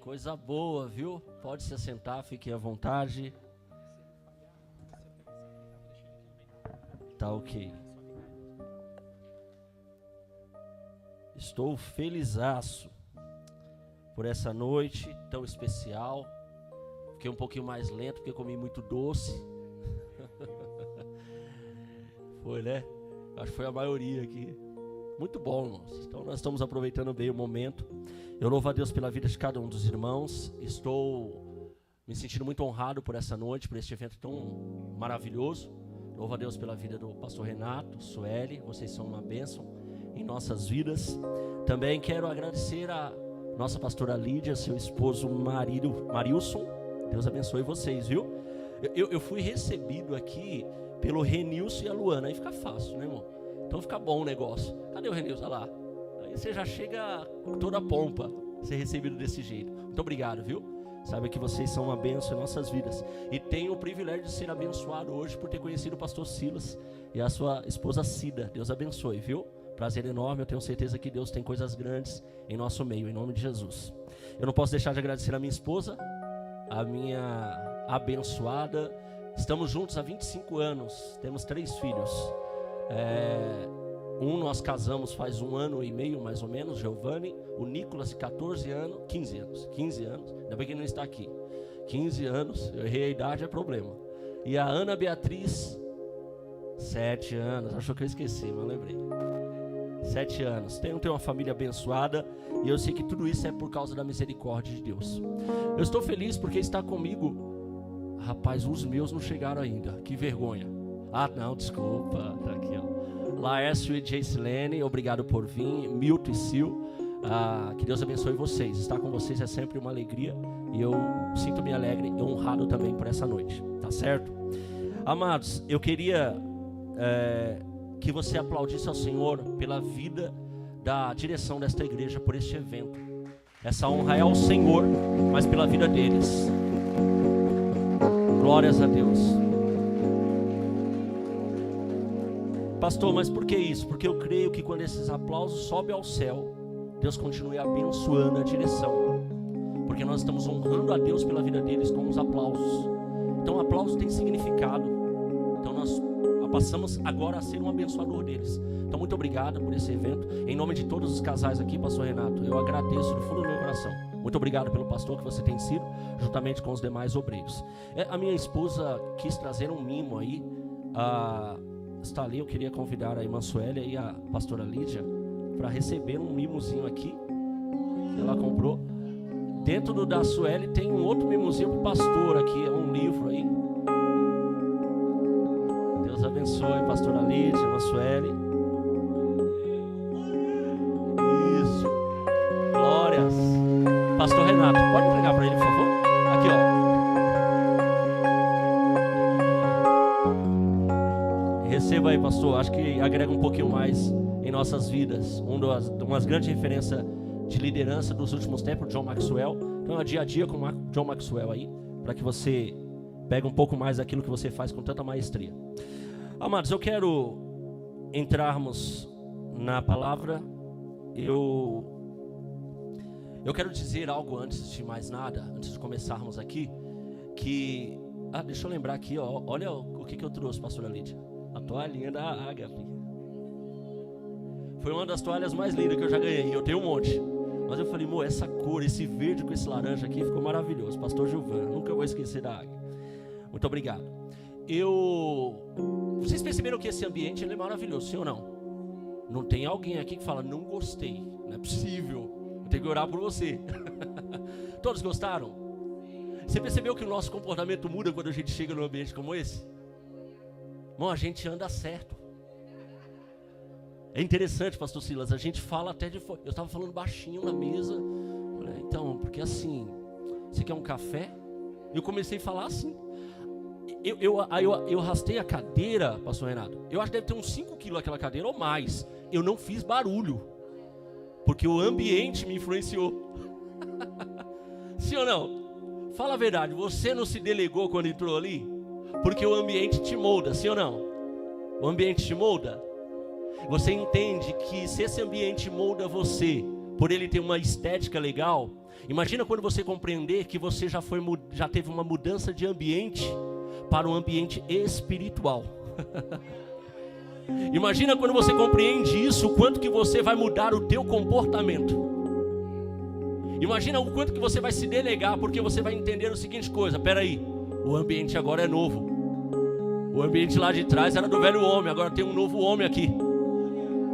Coisa boa, viu? Pode se assentar, fiquem à vontade. Tá ok. Estou felizaço por essa noite tão especial. Fiquei um pouquinho mais lento porque comi muito doce. Foi, né? Acho que foi a maioria aqui. Muito bom, irmãos. Então nós estamos aproveitando bem o momento. Eu louvo a Deus pela vida de cada um dos irmãos. Estou me sentindo muito honrado por essa noite, por este evento tão maravilhoso. Louvo a Deus pela vida do pastor Renato, Sueli. Vocês são uma bênção em nossas vidas. Também quero agradecer a nossa pastora Lídia, seu esposo Marilson. Deus abençoe vocês, viu? Eu fui recebido aqui pelo Renilson e a Luana. Aí fica fácil, né, irmão? Então fica bom o negócio. Cadê o Renilson? Olha lá. Aí você já chega com toda a pompa, ser recebido desse jeito. Muito obrigado, viu? Sabe que vocês são uma bênção em nossas vidas. E tenho o privilégio de ser abençoado hoje por ter conhecido o pastor Silas e a sua esposa Cida. Deus abençoe, viu? Prazer enorme, eu tenho certeza que Deus tem coisas grandes em nosso meio, em nome de Jesus. Eu não posso deixar de agradecer a minha esposa, a minha abençoada. Estamos juntos há 25 anos, temos 3 filhos. Nós casamos faz 1 ano e meio, mais ou menos, Giovanni. O Nicolas, 15 anos. Ainda bem que ele não está aqui. 15 anos, eu errei a idade, é problema. E a Ana Beatriz, 7 anos. Achou que eu esqueci, mas eu lembrei. 7 anos. Tenho uma família abençoada. E eu sei que tudo isso é por causa da misericórdia de Deus. Eu estou feliz porque está comigo. Rapaz, os meus não chegaram ainda. Que vergonha. Ah, não, desculpa. Tá aqui, ó. Laércio e Jaycilene, obrigado por vir. Milton e Sil, que Deus abençoe vocês. Estar com vocês é sempre uma alegria. E eu sinto-me alegre e honrado também por essa noite. Tá certo? Amados, eu queria que você aplaudisse ao Senhor pela vida da direção desta igreja, por este evento. Essa honra é ao Senhor, mas pela vida deles. Glórias a Deus. Pastor, mas por que isso? Porque eu creio que quando esses aplausos sobem ao céu, Deus continue abençoando a direção. Porque nós estamos honrando a Deus pela vida deles com os aplausos. Então, aplausos tem significado. Então, nós passamos agora a ser um abençoador deles. Então, muito obrigado por esse evento. Em nome de todos os casais aqui, pastor Renato, eu agradeço do fundo do meu coração. Muito obrigado pelo pastor que você tem sido, juntamente com os demais obreiros. A minha esposa quis trazer um mimo aí. Está ali, eu queria convidar a irmã Suélia e a pastora Lídia para receber um mimozinho aqui que ela comprou. Dentro da Suélia tem um outro mimozinho para o pastor aqui, é um livro aí. Deus abençoe, pastora Lídia, irmã Suélia. Isso, glórias. Pastor Renato, pode entregar para ele, por favor? Aqui, ó. Receba aí, pastor. Acho que agrega um pouquinho mais em nossas vidas. Umas grandes referências de liderança dos últimos tempos, John Maxwell. Então é dia a dia com John Maxwell aí, para que você pegue um pouco mais daquilo que você faz com tanta maestria. Amados, eu quero entrarmos na palavra. Eu quero dizer algo antes de mais nada, antes de começarmos aqui, que... deixa eu lembrar aqui, ó, olha o que eu trouxe, pastora Lídia. A toalhinha da Ágape. Foi uma das toalhas mais lindas que eu já ganhei. Eu tenho um monte. Mas eu falei, amor, essa cor, esse verde com esse laranja aqui ficou maravilhoso. Pastor Gilvan, nunca vou esquecer da Ágape. Muito obrigado. Vocês perceberam que esse ambiente ele é maravilhoso, sim ou não? Não tem alguém aqui que fala, não gostei. Não é possível. Eu tenho que orar por você. Todos gostaram? Você percebeu que o nosso comportamento muda quando a gente chega num ambiente como esse? Bom, a gente anda certo. É interessante, pastor Silas, a gente fala até de fora. Eu estava falando baixinho na mesa. Falei, então, porque assim, você quer um café? Eu comecei a falar assim. Eu arrastei a cadeira, pastor Renato. Eu acho que deve ter uns 5 quilos aquela cadeira ou mais. Eu não fiz barulho, porque o ambiente me influenciou. Sim ou não? Fala a verdade, você não se delegou quando entrou ali? Porque o ambiente te molda, sim ou não? O ambiente te molda. Você entende que se esse ambiente molda você, por ele ter uma estética legal. Imagina quando você compreender que você já teve uma mudança de ambiente para um ambiente espiritual. Imagina quando você compreende isso, o quanto que você vai mudar o teu comportamento. Imagina o quanto que você vai se delegar, porque você vai entender a seguinte coisa: peraí, o ambiente agora é novo. O ambiente lá de trás era do velho homem, agora tem um novo homem aqui.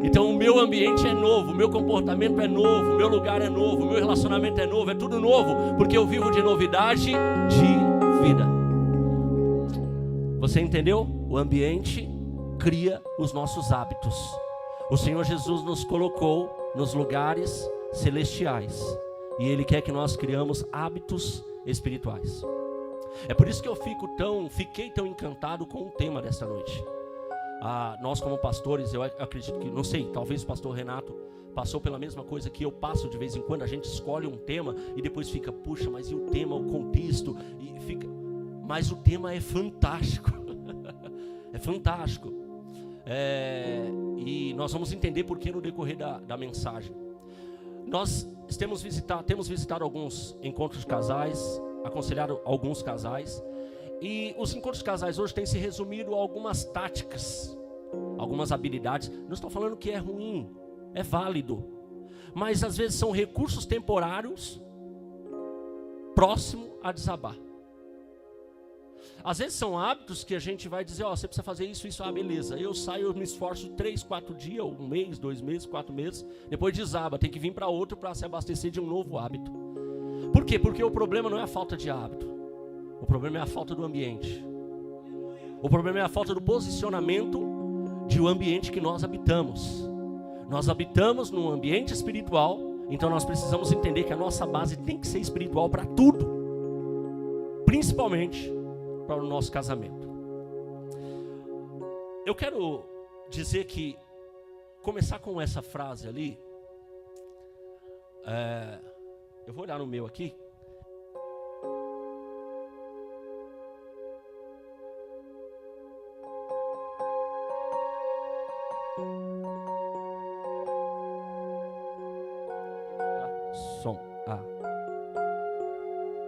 Então o meu ambiente é novo, o meu comportamento é novo, o meu lugar é novo, o meu relacionamento é novo, é tudo novo, porque eu vivo de novidade de vida. Você entendeu? O ambiente cria os nossos hábitos. O Senhor Jesus nos colocou nos lugares celestiais e Ele quer que nós criamos hábitos espirituais. É por isso que eu fiquei tão encantado com o tema desta noite. Nós como pastores, eu acredito que, não sei, talvez o pastor Renato passou pela mesma coisa que eu passo de vez em quando. A gente escolhe um tema e depois fica, puxa, mas e o tema, o contexto? Mas o tema é fantástico. É fantástico. E nós vamos entender por que no decorrer da mensagem. Nós temos visitado alguns encontros de casais, aconselhado alguns casais. E os encontros de casais hoje têm se resumido a algumas táticas, algumas habilidades. Não estou falando que é ruim, é válido. Mas às vezes são recursos temporários próximo a desabar. Às vezes são hábitos que a gente vai dizer, você precisa fazer isso, beleza. Eu saio, eu me esforço 3, 4 dias, 1 mês, 2 meses, 4 meses. Depois desaba, tem que vir para outro para se abastecer de um novo hábito. Por quê? Porque o problema não é a falta de hábito. O problema é a falta do ambiente. O problema é a falta do posicionamento de um ambiente que nós habitamos. Nós habitamos num ambiente espiritual, então nós precisamos entender que a nossa base tem que ser espiritual para tudo. Principalmente para o nosso casamento. Eu quero dizer que, começar com essa frase ali, eu vou olhar no meu aqui.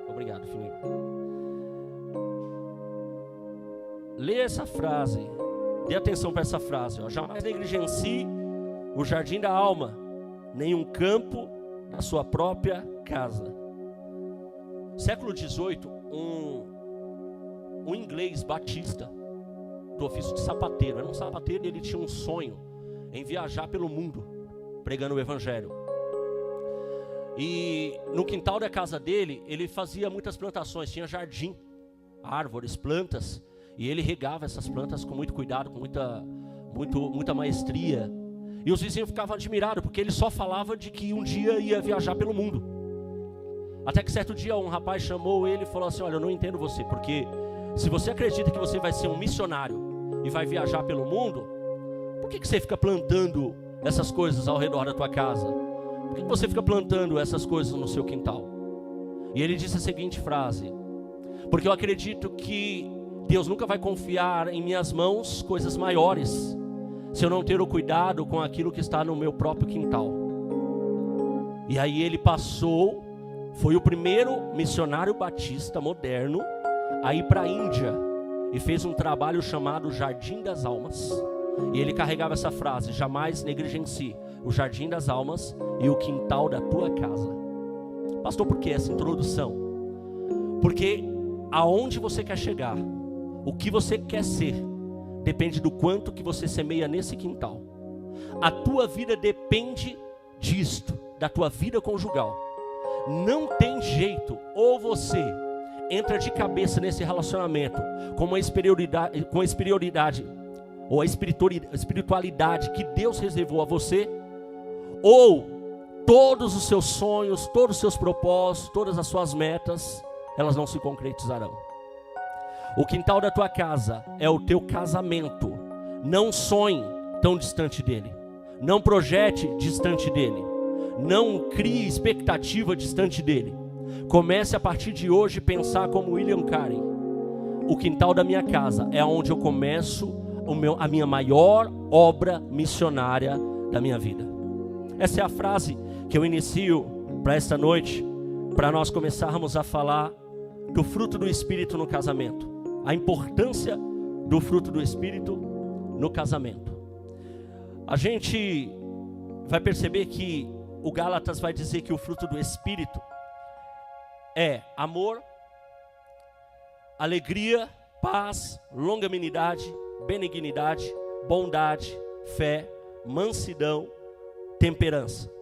Obrigado, filhinho. Lê essa frase, dê atenção para essa frase. Jamais negligencie o jardim da alma, nem um campo na sua própria casa. Século XVIII, um inglês batista, do ofício de sapateiro, era um sapateiro e ele tinha um sonho em viajar pelo mundo, pregando o evangelho. E no quintal da casa dele, ele fazia muitas plantações, tinha jardim, árvores, plantas, e ele regava essas plantas com muito cuidado, com muita maestria. E os vizinhos ficavam admirados, porque ele só falava de que um dia ia viajar pelo mundo. Até que certo dia um rapaz chamou ele e falou assim, olha, eu não entendo você, porque se você acredita que você vai ser um missionário e vai viajar pelo mundo, por que você fica plantando essas coisas ao redor da tua casa? Por que você fica plantando essas coisas no seu quintal? E ele disse a seguinte frase: porque eu acredito que Deus nunca vai confiar em minhas mãos coisas maiores, se eu não ter o cuidado com aquilo que está no meu próprio quintal. E aí ele foi o primeiro missionário batista moderno a ir para a Índia e fez um trabalho chamado Jardim das Almas. E ele carregava essa frase: jamais negligencie o jardim das almas e o quintal da tua casa. Pastor, por que essa introdução? Porque aonde você quer chegar, o que você quer ser, depende do quanto que você semeia nesse quintal. A tua vida depende disto, da tua vida conjugal. Não tem jeito, ou você entra de cabeça nesse relacionamento com a espiritualidade ou a espiritualidade que Deus reservou a você, ou todos os seus sonhos, todos os seus propósitos, todas as suas metas, elas não se concretizarão. O quintal da tua casa é o teu casamento. Não sonhe tão distante dele. Não projete distante dele. Não crie expectativa distante dele. Comece a partir de hoje a pensar como William Carey: o quintal da minha casa é onde eu começo a minha maior obra missionária da minha vida. Essa é a frase que eu inicio para esta noite, para nós começarmos a falar do fruto do Espírito no casamento. A importância do fruto do Espírito no casamento. A gente vai perceber que o Gálatas vai dizer que o fruto do Espírito é amor, alegria, paz, longanimidade, benignidade, bondade, fé, mansidão, temperança.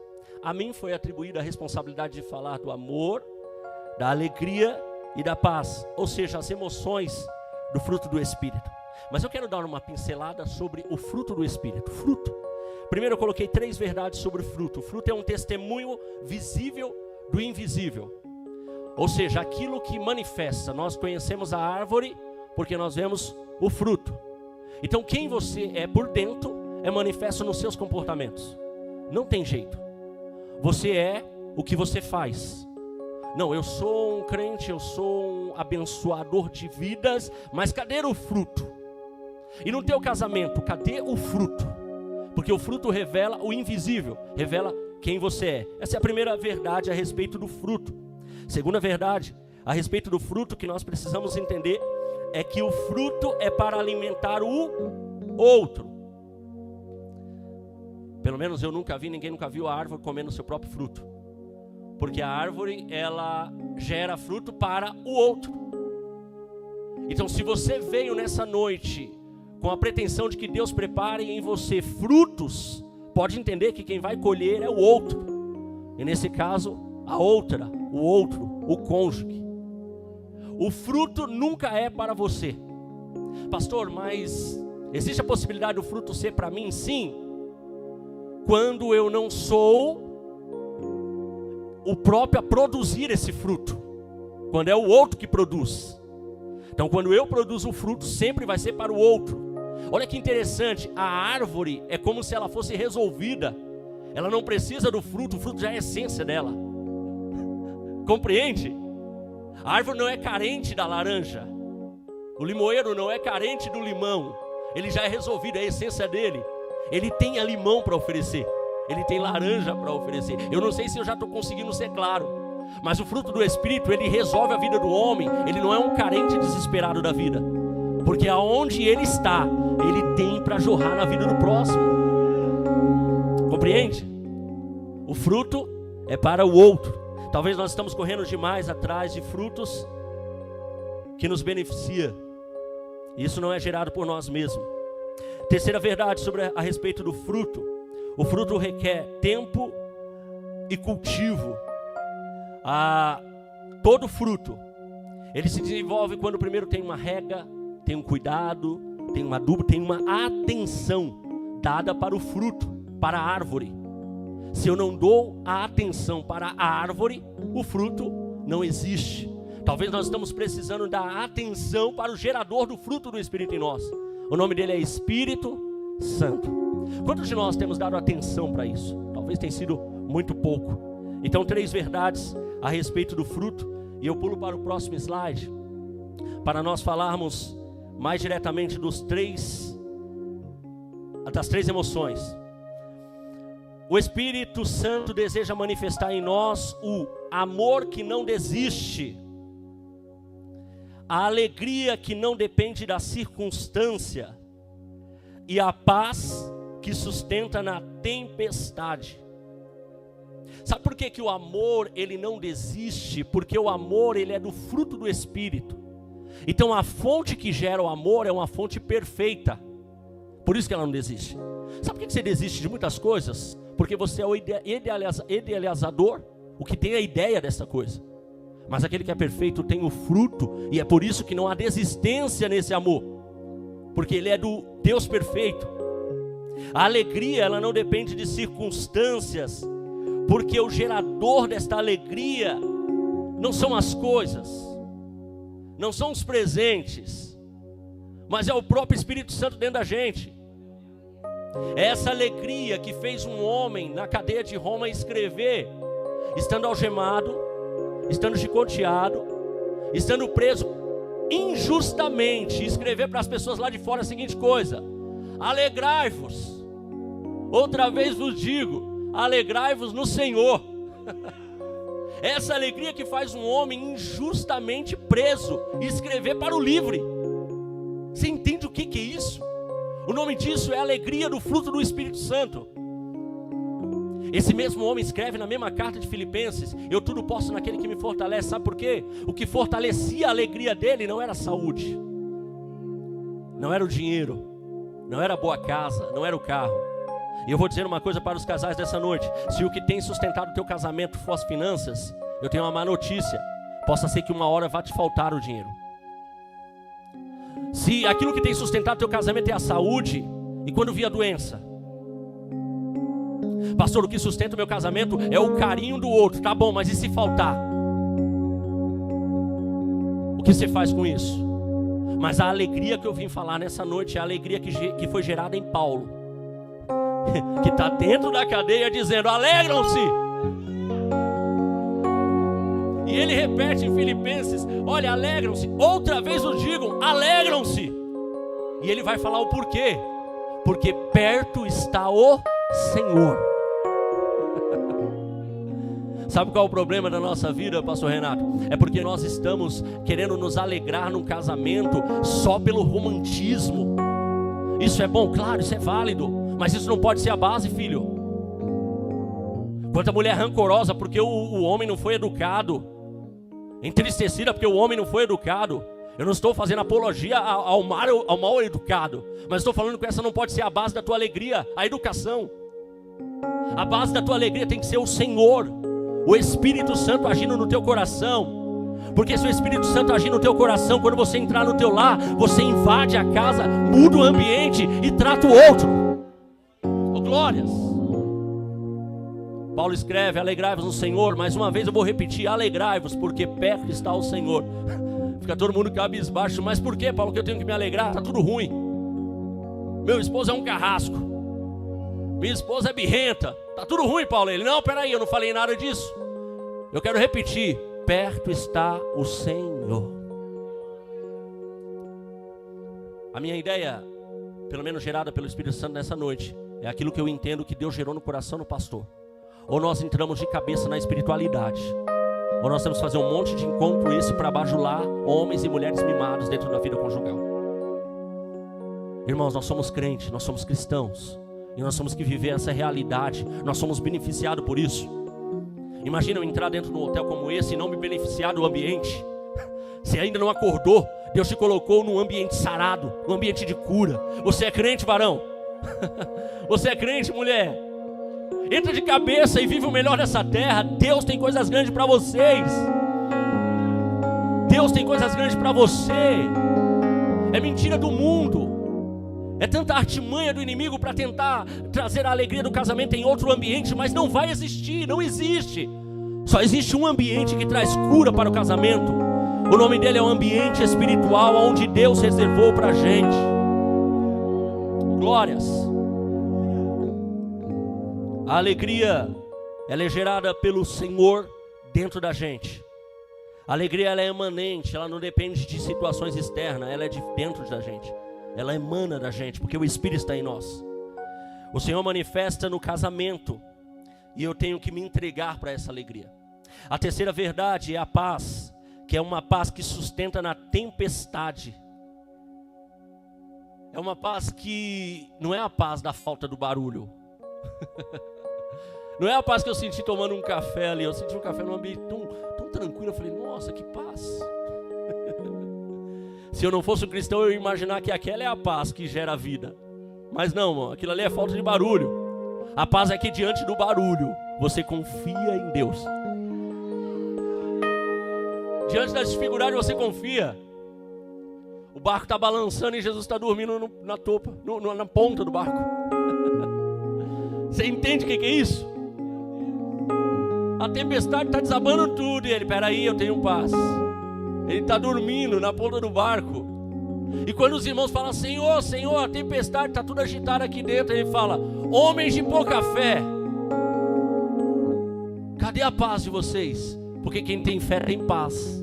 A mim foi atribuída a responsabilidade de falar do amor, da alegria e da paz, ou seja, as emoções do fruto do Espírito. Mas eu quero dar uma pincelada sobre o fruto do Espírito. Fruto. Primeiro eu coloquei 3 verdades sobre o fruto. O fruto é um testemunho visível do invisível. Ou seja, aquilo que manifesta. Nós conhecemos a árvore porque nós vemos o fruto. Então quem você é por dentro é manifesto nos seus comportamentos. Não tem jeito. Você é o que você faz. Não, eu sou um crente, eu sou um abençoador de vidas, mas cadê o fruto? E no teu casamento, cadê o fruto? Porque o fruto revela o invisível, revela quem você é. Essa é a primeira verdade a respeito do fruto. Segunda verdade, a respeito do fruto que nós precisamos entender, é que o fruto é para alimentar o outro. Pelo menos ninguém nunca viu a árvore comendo o seu próprio fruto. Porque a árvore, ela gera fruto para o outro. Então, se você veio nessa noite com a pretensão de que Deus prepare em você frutos, pode entender que quem vai colher é o outro. E nesse caso, a outra, o outro, o cônjuge. O fruto nunca é para você. Pastor, mas existe a possibilidade do fruto ser para mim? Sim. Quando eu não sou o próprio a produzir esse fruto. Quando é o outro que produz. Então quando eu produzo o fruto, sempre vai ser para o outro. Olha que interessante, a árvore é como se ela fosse resolvida. Ela não precisa do fruto, o fruto já é a essência dela. Compreende? A árvore não é carente da laranja. O limoeiro não é carente do limão. Ele já é resolvido, é a essência dele. Ele tem a limão para oferecer. Ele tem laranja para oferecer. Eu não sei se eu já estou conseguindo ser claro. Mas o fruto do Espírito, ele resolve a vida do homem. Ele não é um carente desesperado da vida. Porque aonde ele está, ele tem para jorrar na vida do próximo. Compreende? O fruto é para o outro. Talvez nós estamos correndo demais atrás de frutos que nos beneficia. Isso não é gerado por nós mesmos. Terceira verdade a respeito do fruto. O fruto requer tempo e cultivo. Todo fruto, ele se desenvolve quando primeiro tem uma rega, tem um cuidado, tem um adubo, tem uma atenção dada para o fruto, para a árvore. Se eu não dou a atenção para a árvore, o fruto não existe. Talvez nós estamos precisando dar atenção para o gerador do fruto do Espírito em nós. O nome dele é Espírito Santo. Quantos de nós temos dado atenção para isso? Talvez tenha sido muito pouco. Então 3 verdades a respeito do fruto. E eu pulo para o próximo slide, para nós falarmos mais diretamente das 3 emoções. O Espírito Santo deseja manifestar em nós o amor que não desiste, a alegria que não depende da circunstância e a paz que sustenta na tempestade. Sabe por que o amor ele não desiste? Porque o amor ele é do fruto do Espírito. Então a fonte que gera o amor é uma fonte perfeita. Por isso que ela não desiste. Sabe por que você desiste de muitas coisas? Porque você é o idealizador, o que tem a ideia dessa coisa. Mas aquele que é perfeito tem o fruto, e é por isso que não há desistência nesse amor, porque ele é do Deus perfeito. A alegria, ela não depende de circunstâncias, porque o gerador desta alegria não são as coisas, não são os presentes, mas é o próprio Espírito Santo dentro da gente. É essa alegria que fez um homem na cadeia de Roma escrever, estando algemado, estando chicoteado, estando preso injustamente, escrever para as pessoas lá de fora a seguinte coisa: alegrai-vos, outra vez vos digo, alegrai-vos no Senhor. Essa alegria que faz um homem injustamente preso escrever para o livre. Você entende o que é isso? O nome disso é alegria do fruto do Espírito Santo. Esse mesmo homem escreve na mesma carta de Filipenses: eu tudo posso naquele que me fortalece. Sabe por quê? O que fortalecia a alegria dele não era a saúde, não era o dinheiro, não era a boa casa, não era o carro. E eu vou dizer uma coisa para os casais dessa noite: se o que tem sustentado o teu casamento for as finanças, eu tenho uma má notícia: possa ser que uma hora vá te faltar o dinheiro. Se aquilo que tem sustentado o teu casamento é a saúde, e quando vier a doença, pastor, o que sustenta o meu casamento é o carinho do outro. Tá bom, mas e se faltar? O que você faz com isso? Mas a alegria que eu vim falar nessa noite é a alegria que foi gerada em Paulo, que está dentro da cadeia dizendo: alegram-se. E ele repete em Filipenses: olha, alegram-se. Outra vez o digam: alegram-se. E ele vai falar o porquê: porque perto está o Senhor. Sabe qual é o problema da nossa vida, pastor Renato? É porque nós estamos querendo nos alegrar num casamento só pelo romantismo. Isso é bom, claro, isso é válido, mas isso não pode ser a base, filho. Quanta mulher rancorosa porque o homem não foi educado, entristecida porque o homem não foi educado. Eu não estou fazendo apologia ao mal educado, mas estou falando que essa não pode ser a base da tua alegria, a educação. A base da tua alegria tem que ser o Senhor, o Espírito Santo agindo no teu coração. Porque se o Espírito Santo agir no teu coração, quando você entrar no teu lar, você invade a casa, muda o ambiente e trata o outro. Oh, glórias! Paulo escreve: alegrai-vos no Senhor. Mais uma vez eu vou repetir: alegrai-vos, porque perto está o Senhor. Fica todo mundo cabisbaixo. Mas por que, Paulo, que eu tenho que me alegrar? Está tudo ruim. Meu esposo é um carrasco, minha esposa é birrenta. Está tudo ruim, Paulo. Ele: não, peraí, eu não falei nada disso. Eu quero repetir: perto está o Senhor. A minha ideia, pelo menos gerada pelo Espírito Santo nessa noite, é aquilo que eu entendo que Deus gerou no coração do pastor. Ou nós entramos de cabeça na espiritualidade, ou nós temos que fazer um monte de encontro esse para bajular homens e mulheres mimados dentro da vida conjugal. Irmãos, nós somos crentes, nós somos cristãos, e nós temos que viver essa realidade. Nós somos beneficiados por isso. Imagina eu entrar dentro de um hotel como esse e não me beneficiar do ambiente. Você ainda não acordou, Deus te colocou num ambiente sarado, num ambiente de cura. Você é crente, varão? Você é crente, mulher? Entra de cabeça e vive o melhor dessa terra. Deus tem coisas grandes para vocês. Deus tem coisas grandes para você. É mentira do mundo, é tanta artimanha do inimigo para tentar trazer a alegria do casamento em outro ambiente, mas não vai existir, não existe. Só existe um ambiente que traz cura para o casamento. O nome dele é o ambiente espiritual, onde Deus reservou para a gente. Glórias. A alegria, ela é gerada pelo Senhor dentro da gente. A alegria, ela é emanente, ela não depende de situações externas, ela é de dentro da gente. Ela emana da gente, porque o Espírito está em nós. O Senhor manifesta no casamento, e eu tenho que me entregar para essa alegria. A terceira verdade é a paz, que é uma paz que sustenta na tempestade. É uma paz que não é a paz da falta do barulho. Não é a paz que eu senti tomando um café ali. Eu senti um café num ambiente tão tranquilo. Eu falei: nossa, que paz. Se eu não fosse um cristão, eu ia imaginar que aquela é a paz que gera a vida. Mas não, mano, aquilo ali é falta de barulho. A paz é que diante do barulho você confia em Deus. Diante das dificuldades você confia. O barco está balançando e Jesus está dormindo na topa, na ponta do barco. Você entende o que é isso? A tempestade está desabando tudo e ele: peraí, eu tenho paz. Ele está dormindo na ponta do barco. E quando os irmãos falam: Senhor, Senhor, a tempestade está tudo agitada aqui dentro, ele fala: homens de pouca fé, cadê a paz de vocês? Porque quem tem fé tem paz.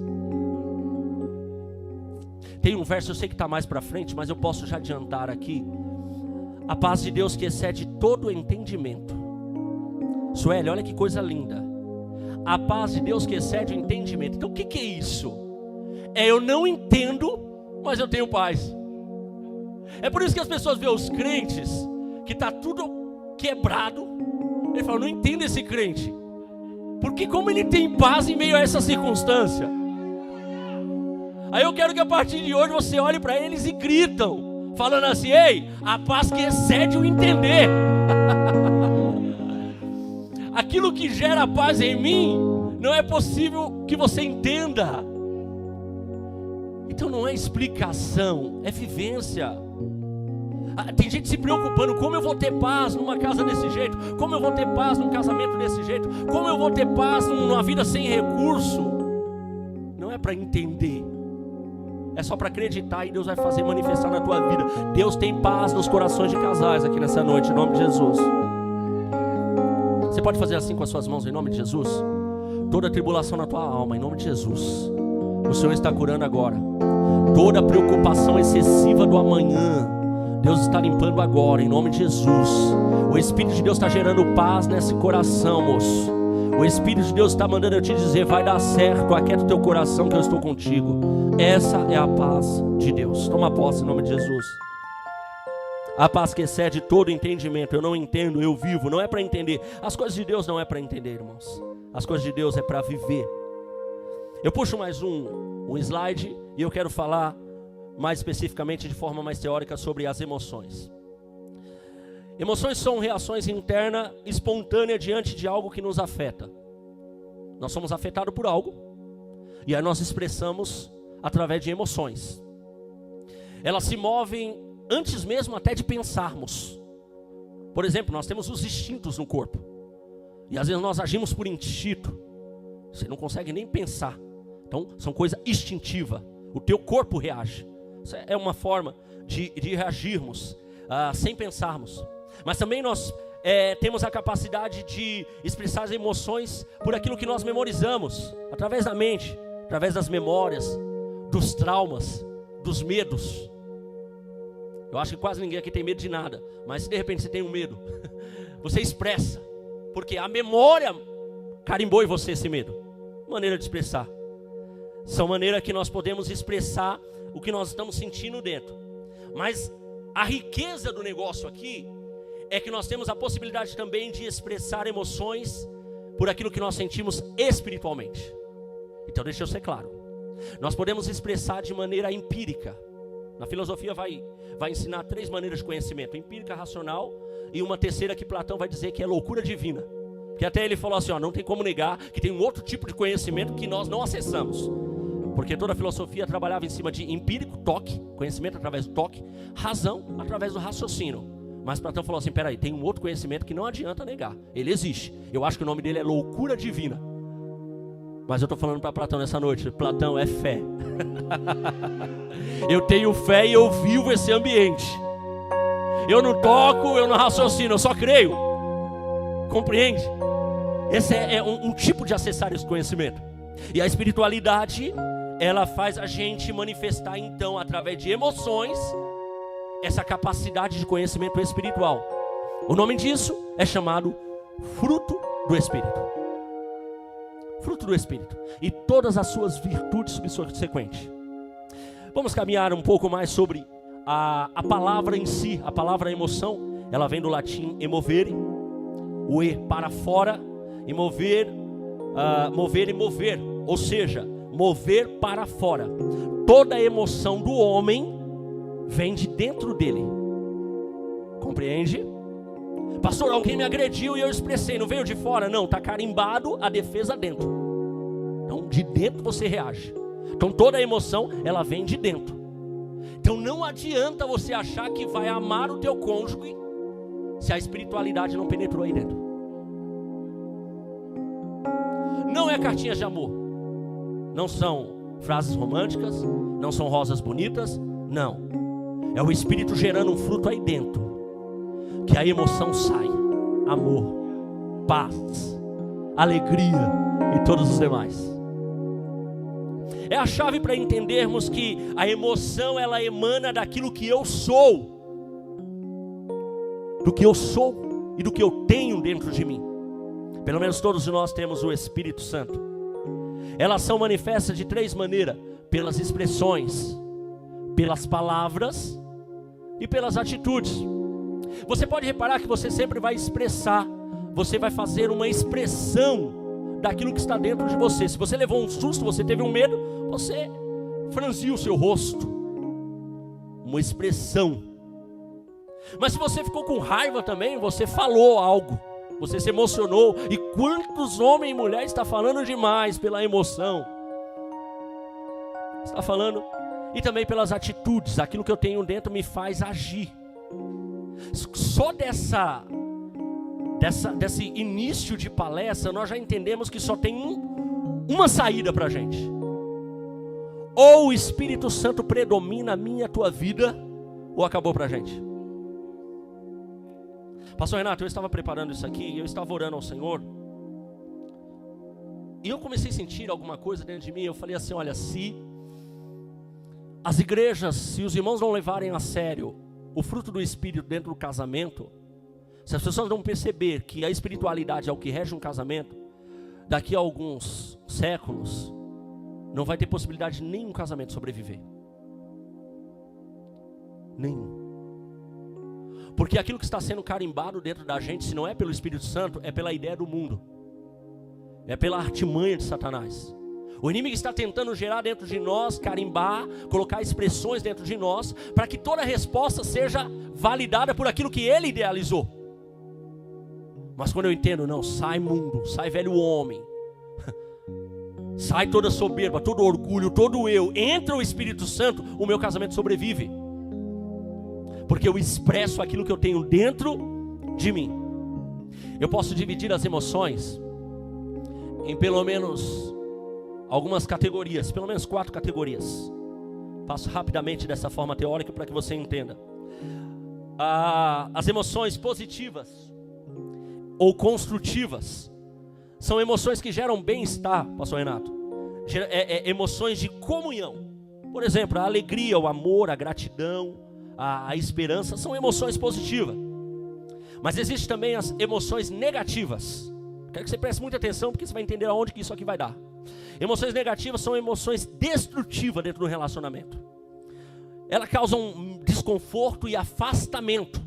Tem um verso, eu sei que está mais para frente, mas eu posso já adiantar aqui. A paz de Deus que excede todo o entendimento. Sueli, olha que coisa linda. A paz de Deus que excede o entendimento. Então o que é isso? Eu não entendo, mas eu tenho paz. É por isso que as pessoas veem os crentes, que está tudo quebrado. Ele fala, não entendo esse crente. Porque como ele tem paz em meio a essa circunstância. Aí eu quero que a partir de hoje você olhe para eles e gritam, falando assim, ei, a paz que excede o entender. Aquilo que gera paz em mim, não é possível que você entenda. Então não é explicação, é vivência. Tem gente se preocupando, como eu vou ter paz numa casa desse jeito? Como eu vou ter paz num casamento desse jeito? Como eu vou ter paz numa vida sem recurso? Não é para entender, é só para acreditar e Deus vai fazer manifestar na tua vida. Deus tem paz nos corações de casais aqui nessa noite, em nome de Jesus. Você pode fazer assim com as suas mãos, em nome de Jesus? Toda tribulação na tua alma, em nome de Jesus, o Senhor está curando agora. Toda preocupação excessiva do amanhã, Deus está limpando agora, em nome de Jesus. O Espírito de Deus está gerando paz nesse coração, moço. O Espírito de Deus está mandando eu te dizer, vai dar certo, aquieta o teu coração que eu estou contigo. Essa é a paz de Deus. Toma posse em nome de Jesus. A paz que excede todo entendimento. Eu não entendo, eu vivo. Não é para entender. As coisas de Deus não é para entender, irmãos. As coisas de Deus é para viver. Eu puxo mais um slide e eu quero falar mais especificamente, de forma mais teórica, sobre as emoções. Emoções são reações internas espontâneas diante de algo que nos afeta. Nós somos afetados por algo e aí nós expressamos através de emoções. Elas se movem antes mesmo até de pensarmos. Por exemplo, nós temos os instintos no corpo e às vezes nós agimos por instinto. Você não consegue nem pensar. Então são coisas instintivas. O teu corpo reage. Isso é uma forma de reagirmos sem pensarmos. Mas também nós temos a capacidade de expressar as emoções por aquilo que nós memorizamos, através da mente, através das memórias, dos traumas, dos medos. Eu acho que quase ninguém aqui tem medo de nada, mas se de repente você tem um medo, você expressa, porque a memória carimbou em você esse medo. Maneira de expressar. São maneiras que nós podemos expressar o que nós estamos sentindo dentro. Mas a riqueza do negócio aqui é que nós temos a possibilidade também de expressar emoções por aquilo que nós sentimos espiritualmente. Então deixa eu ser claro. Nós podemos expressar de maneira empírica. Na filosofia vai ensinar 3 maneiras de conhecimento: empírica, racional e uma terceira que Platão vai dizer que é loucura divina. Porque até ele falou assim, não tem como negar que tem um outro tipo de conhecimento que nós não acessamos. Porque toda a filosofia trabalhava em cima de empírico, toque, conhecimento através do toque, razão através do raciocínio. Mas Platão falou assim, peraí, tem um outro conhecimento que não adianta negar, ele existe. Eu acho que o nome dele é loucura divina. Mas eu estou falando para Platão nessa noite, Platão, é fé. Eu tenho fé e eu vivo esse ambiente. Eu não toco, eu não raciocino, eu só creio. Compreende? Esse é um tipo de acessar esse conhecimento. E a espiritualidade, ela faz a gente manifestar então, através de emoções, essa capacidade de conhecimento espiritual. O nome disso é chamado fruto do Espírito. Fruto do Espírito. E todas as suas virtudes subsequentes. Vamos caminhar um pouco mais sobre a palavra em si. A palavra emoção, ela vem do latim emovere. O e para fora e mover, mover e mover. Ou seja, mover para fora. Toda emoção do homem vem de dentro dele. Compreende? Pastor, alguém me agrediu e eu expressei, não veio de fora? Não, está carimbado a defesa dentro. Então de dentro você reage. Então toda emoção, ela vem de dentro. Então não adianta você achar que vai amar o teu cônjuge se a espiritualidade não penetrou aí dentro. Não é cartinhas de amor. Não são frases românticas, não são rosas bonitas, não. É o Espírito gerando um fruto aí dentro, que a emoção sai. Amor, paz, alegria e todos os demais. É a chave para entendermos que a emoção, ela emana daquilo que eu sou. Do que eu sou e do que eu tenho dentro de mim. Pelo menos todos nós temos o Espírito Santo. Elas são manifestas de 3 maneiras: pelas expressões, pelas palavras e pelas atitudes. Você pode reparar que você sempre vai expressar, você vai fazer uma expressão daquilo que está dentro de você. Se você levou um susto, você teve um medo, você franziu o seu rosto, uma expressão. Mas se você ficou com raiva também, você falou algo, você se emocionou. E quantos homens e mulheres estão falando demais pela emoção? Está falando. E também pelas atitudes. Aquilo que eu tenho dentro me faz agir. Só desse início de palestra, nós já entendemos que só tem uma saída para a gente. Ou o Espírito Santo predomina a minha e a tua vida, ou acabou para a gente. Pastor Renato, eu estava preparando isso aqui, eu estava orando ao Senhor, e eu comecei a sentir alguma coisa dentro de mim. Eu falei assim: olha, se as igrejas, se os irmãos não levarem a sério o fruto do Espírito dentro do casamento, se as pessoas não perceber que a espiritualidade é o que rege um casamento, daqui a alguns séculos, não vai ter possibilidade de nenhum casamento sobreviver. Nenhum. Porque aquilo que está sendo carimbado dentro da gente, se não é pelo Espírito Santo, é pela ideia do mundo. É pela artimanha de Satanás. O inimigo está tentando gerar dentro de nós, carimbar, colocar expressões dentro de nós, para que toda resposta seja validada por aquilo que ele idealizou. Mas quando eu entendo, não, sai mundo, sai velho homem, sai toda soberba, todo orgulho, todo eu, entra o Espírito Santo, o meu casamento sobrevive. Porque eu expresso aquilo que eu tenho dentro de mim. Eu posso dividir as emoções em pelo menos algumas categorias, pelo menos 4 categorias. Passo rapidamente dessa forma teórica para que você entenda. As emoções positivas ou construtivas são emoções que geram bem-estar, pastor Renato. Emoções de comunhão. Por exemplo, a alegria, o amor, a gratidão, a esperança são emoções positivas. Mas existem também as emoções negativas. Quero que você preste muita atenção, porque você vai entender aonde que isso aqui vai dar. Emoções negativas são emoções destrutivas dentro do relacionamento. Elas causam desconforto e afastamento.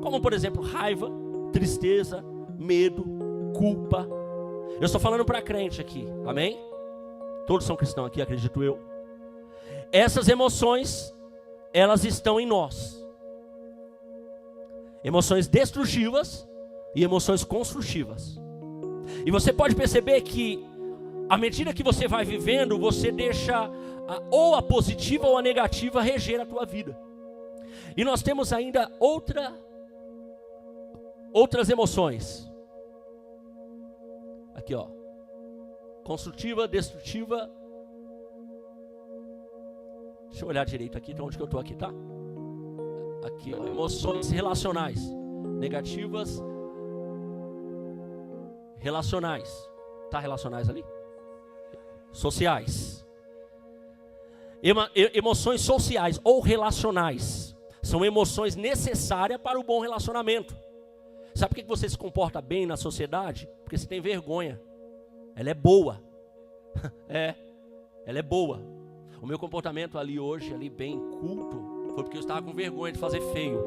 Como por exemplo, raiva, tristeza, medo, culpa. Eu estou falando para crente aqui, amém? Todos são cristãos aqui, acredito eu. Essas emoções, elas estão em nós. Emoções destrutivas e emoções construtivas. E você pode perceber que à medida que você vai vivendo, você deixa ou a positiva ou a negativa reger a tua vida. E nós temos ainda outras emoções. Aqui ó, construtiva, destrutiva. Deixa eu olhar direito aqui, então onde que eu estou aqui, tá? Aqui ó, emoções relacionais. Negativas, relacionais. Tá relacionais ali? Sociais. Emoções sociais ou relacionais são emoções necessárias para o bom relacionamento. Sabe por que você se comporta bem na sociedade? Porque você tem vergonha. Ela é boa. Ela é boa. O meu comportamento ali hoje, ali bem culto, foi porque eu estava com vergonha de fazer feio.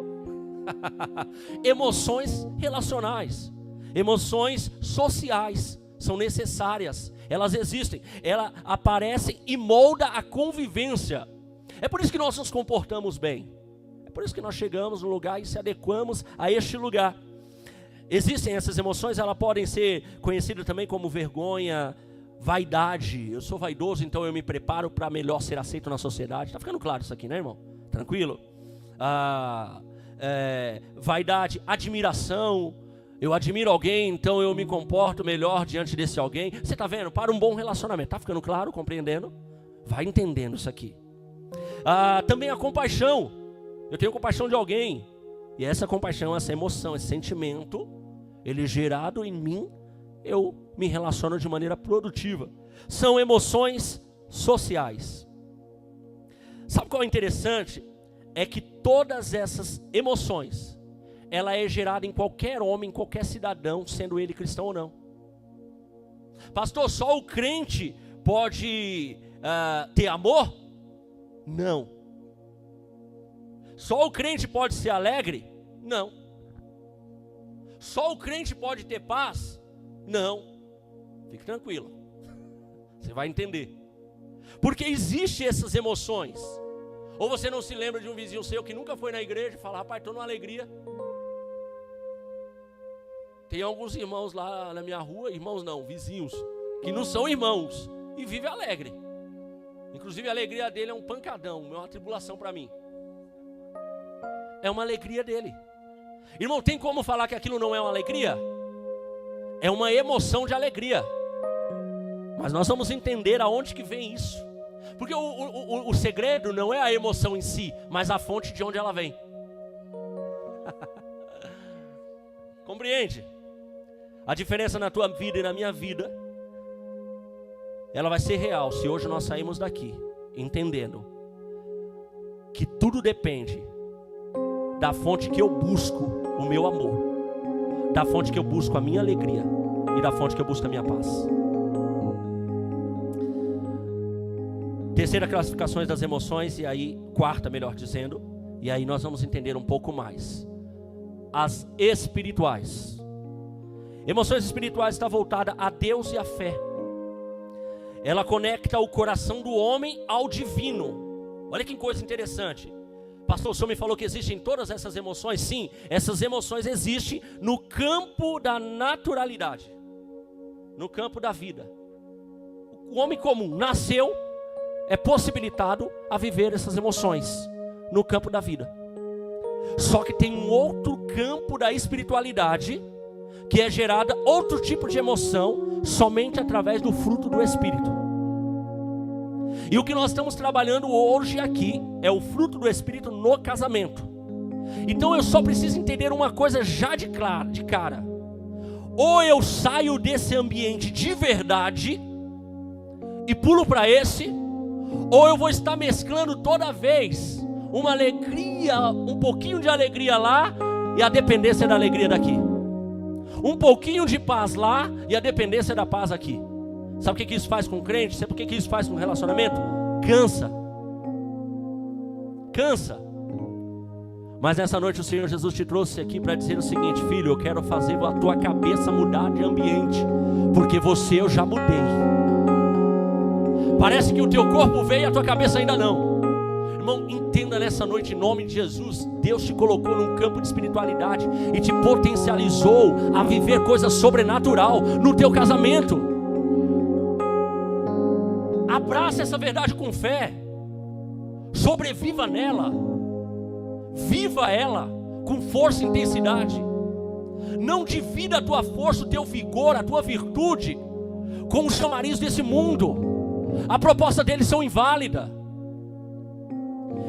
Emoções relacionais, emoções sociais são necessárias. Elas existem, elas aparecem e moldam a convivência. É por isso que nós nos comportamos bem. É por isso que nós chegamos no lugar e se adequamos a este lugar. Existem essas emoções, elas podem ser conhecidas também como vergonha, vaidade. Eu sou vaidoso, então eu me preparo para melhor ser aceito na sociedade. Está ficando claro isso aqui, né, irmão? Tranquilo? Vaidade, admiração. Eu admiro alguém, então eu me comporto melhor diante desse alguém. Você está vendo? Para um bom relacionamento. Está ficando claro? Compreendendo? Vai entendendo isso aqui. Também a compaixão. Eu tenho compaixão de alguém. E essa compaixão, essa emoção, esse sentimento, ele é gerado em mim, eu me relaciono de maneira produtiva. São emoções sociais. Sabe qual é interessante? É que todas essas emoções, ela é gerada em qualquer homem, em qualquer cidadão, sendo ele cristão ou não. Pastor, só o crente pode ter amor? Não. Só o crente pode ser alegre? Não. Só o crente pode ter paz? Não. Fique tranquilo. Você vai entender. Porque existem essas emoções. Ou você não se lembra de um vizinho seu que nunca foi na igreja e fala, rapaz, estou numa alegria. Tem alguns irmãos lá na minha rua, irmãos não, vizinhos, que não são irmãos e vivem alegre. Inclusive a alegria dele é um pancadão, é uma tribulação para mim. É uma alegria dele. Irmão, tem como falar que aquilo não é uma alegria? É uma emoção de alegria. Mas nós vamos entender aonde que vem isso. Porque o segredo não é a emoção em si, mas a fonte de onde ela vem. Compreende? A diferença na tua vida e na minha vida, ela vai ser real se hoje nós sairmos daqui entendendo que tudo depende da fonte que eu busco o meu amor, da fonte que eu busco a minha alegria e da fonte que eu busco a minha paz. Terceira, classificações das emoções, e aí, quarta, melhor dizendo, e aí nós vamos entender um pouco mais. As espirituais. Emoções espirituais está voltada a Deus e a fé. Ela conecta o coração do homem ao divino. Olha que coisa interessante. Pastor, o senhor me falou que existem todas essas emoções? Sim, essas emoções existem no campo da naturalidade, no campo da vida. O homem comum nasceu, é possibilitado a viver essas emoções no campo da vida. Só que tem um outro campo da espiritualidade, que é gerada outro tipo de emoção, somente através do fruto do Espírito. E o que nós estamos trabalhando hoje aqui é o fruto do Espírito no casamento. Então eu só preciso entender uma coisa já de cara. Ou eu saio desse ambiente de verdade e pulo para esse, ou eu vou estar mesclando toda vez uma alegria, um pouquinho de alegria lá e a dependência da alegria daqui. Um pouquinho de paz lá e a dependência da paz aqui. Sabe o que isso faz com o crente? Sabe o que isso faz com o relacionamento? Cansa. Mas nessa noite o Senhor Jesus te trouxe aqui para dizer o seguinte: filho, eu quero fazer a tua cabeça mudar de ambiente, porque você eu já mudei. Parece que o teu corpo veio e a tua cabeça ainda não. Irmão, entenda nessa noite, em nome de Jesus, Deus te colocou num campo de espiritualidade e te potencializou a viver coisa sobrenatural no teu casamento. Abraça essa verdade com fé, sobreviva nela, viva ela com força e intensidade. Não divida a tua força, o teu vigor, a tua virtude com os chamariz desse mundo. A proposta deles são inválida.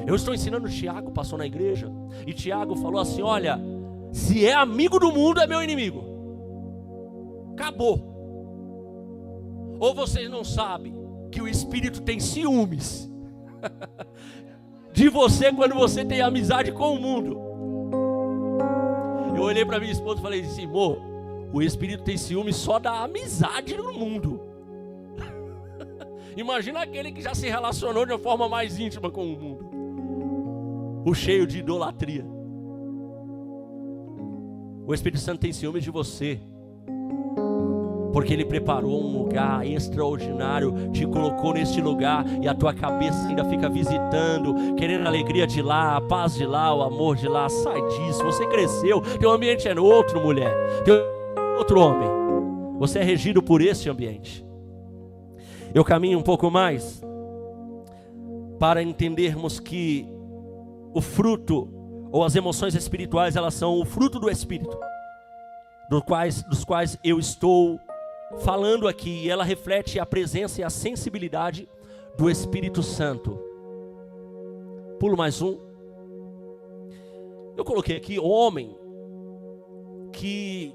Eu estou ensinando o Tiago, passou na igreja, e Tiago falou assim: olha, se é amigo do mundo é meu inimigo. Acabou. Ou vocês não sabem que o Espírito tem ciúmes de você quando você tem amizade com o mundo. Eu olhei para minha esposa e falei assim: amor, o Espírito tem ciúmes só da amizade no mundo. Imagina aquele que já se relacionou de uma forma mais íntima com o mundo, o cheio de idolatria. O Espírito Santo tem ciúmes de você, porque Ele preparou um lugar extraordinário, te colocou neste lugar, e a tua cabeça ainda fica visitando, querendo a alegria de lá, a paz de lá, o amor de lá. Sai disso, você cresceu, teu ambiente é outro, mulher, teu outro homem, você é regido por esse ambiente. Eu caminho um pouco mais para entendermos que o fruto, ou as emoções espirituais, elas são o fruto do Espírito, dos quais eu estou falando aqui, e ela reflete a presença e a sensibilidade do Espírito Santo. Pulo mais um. Eu coloquei aqui homem, que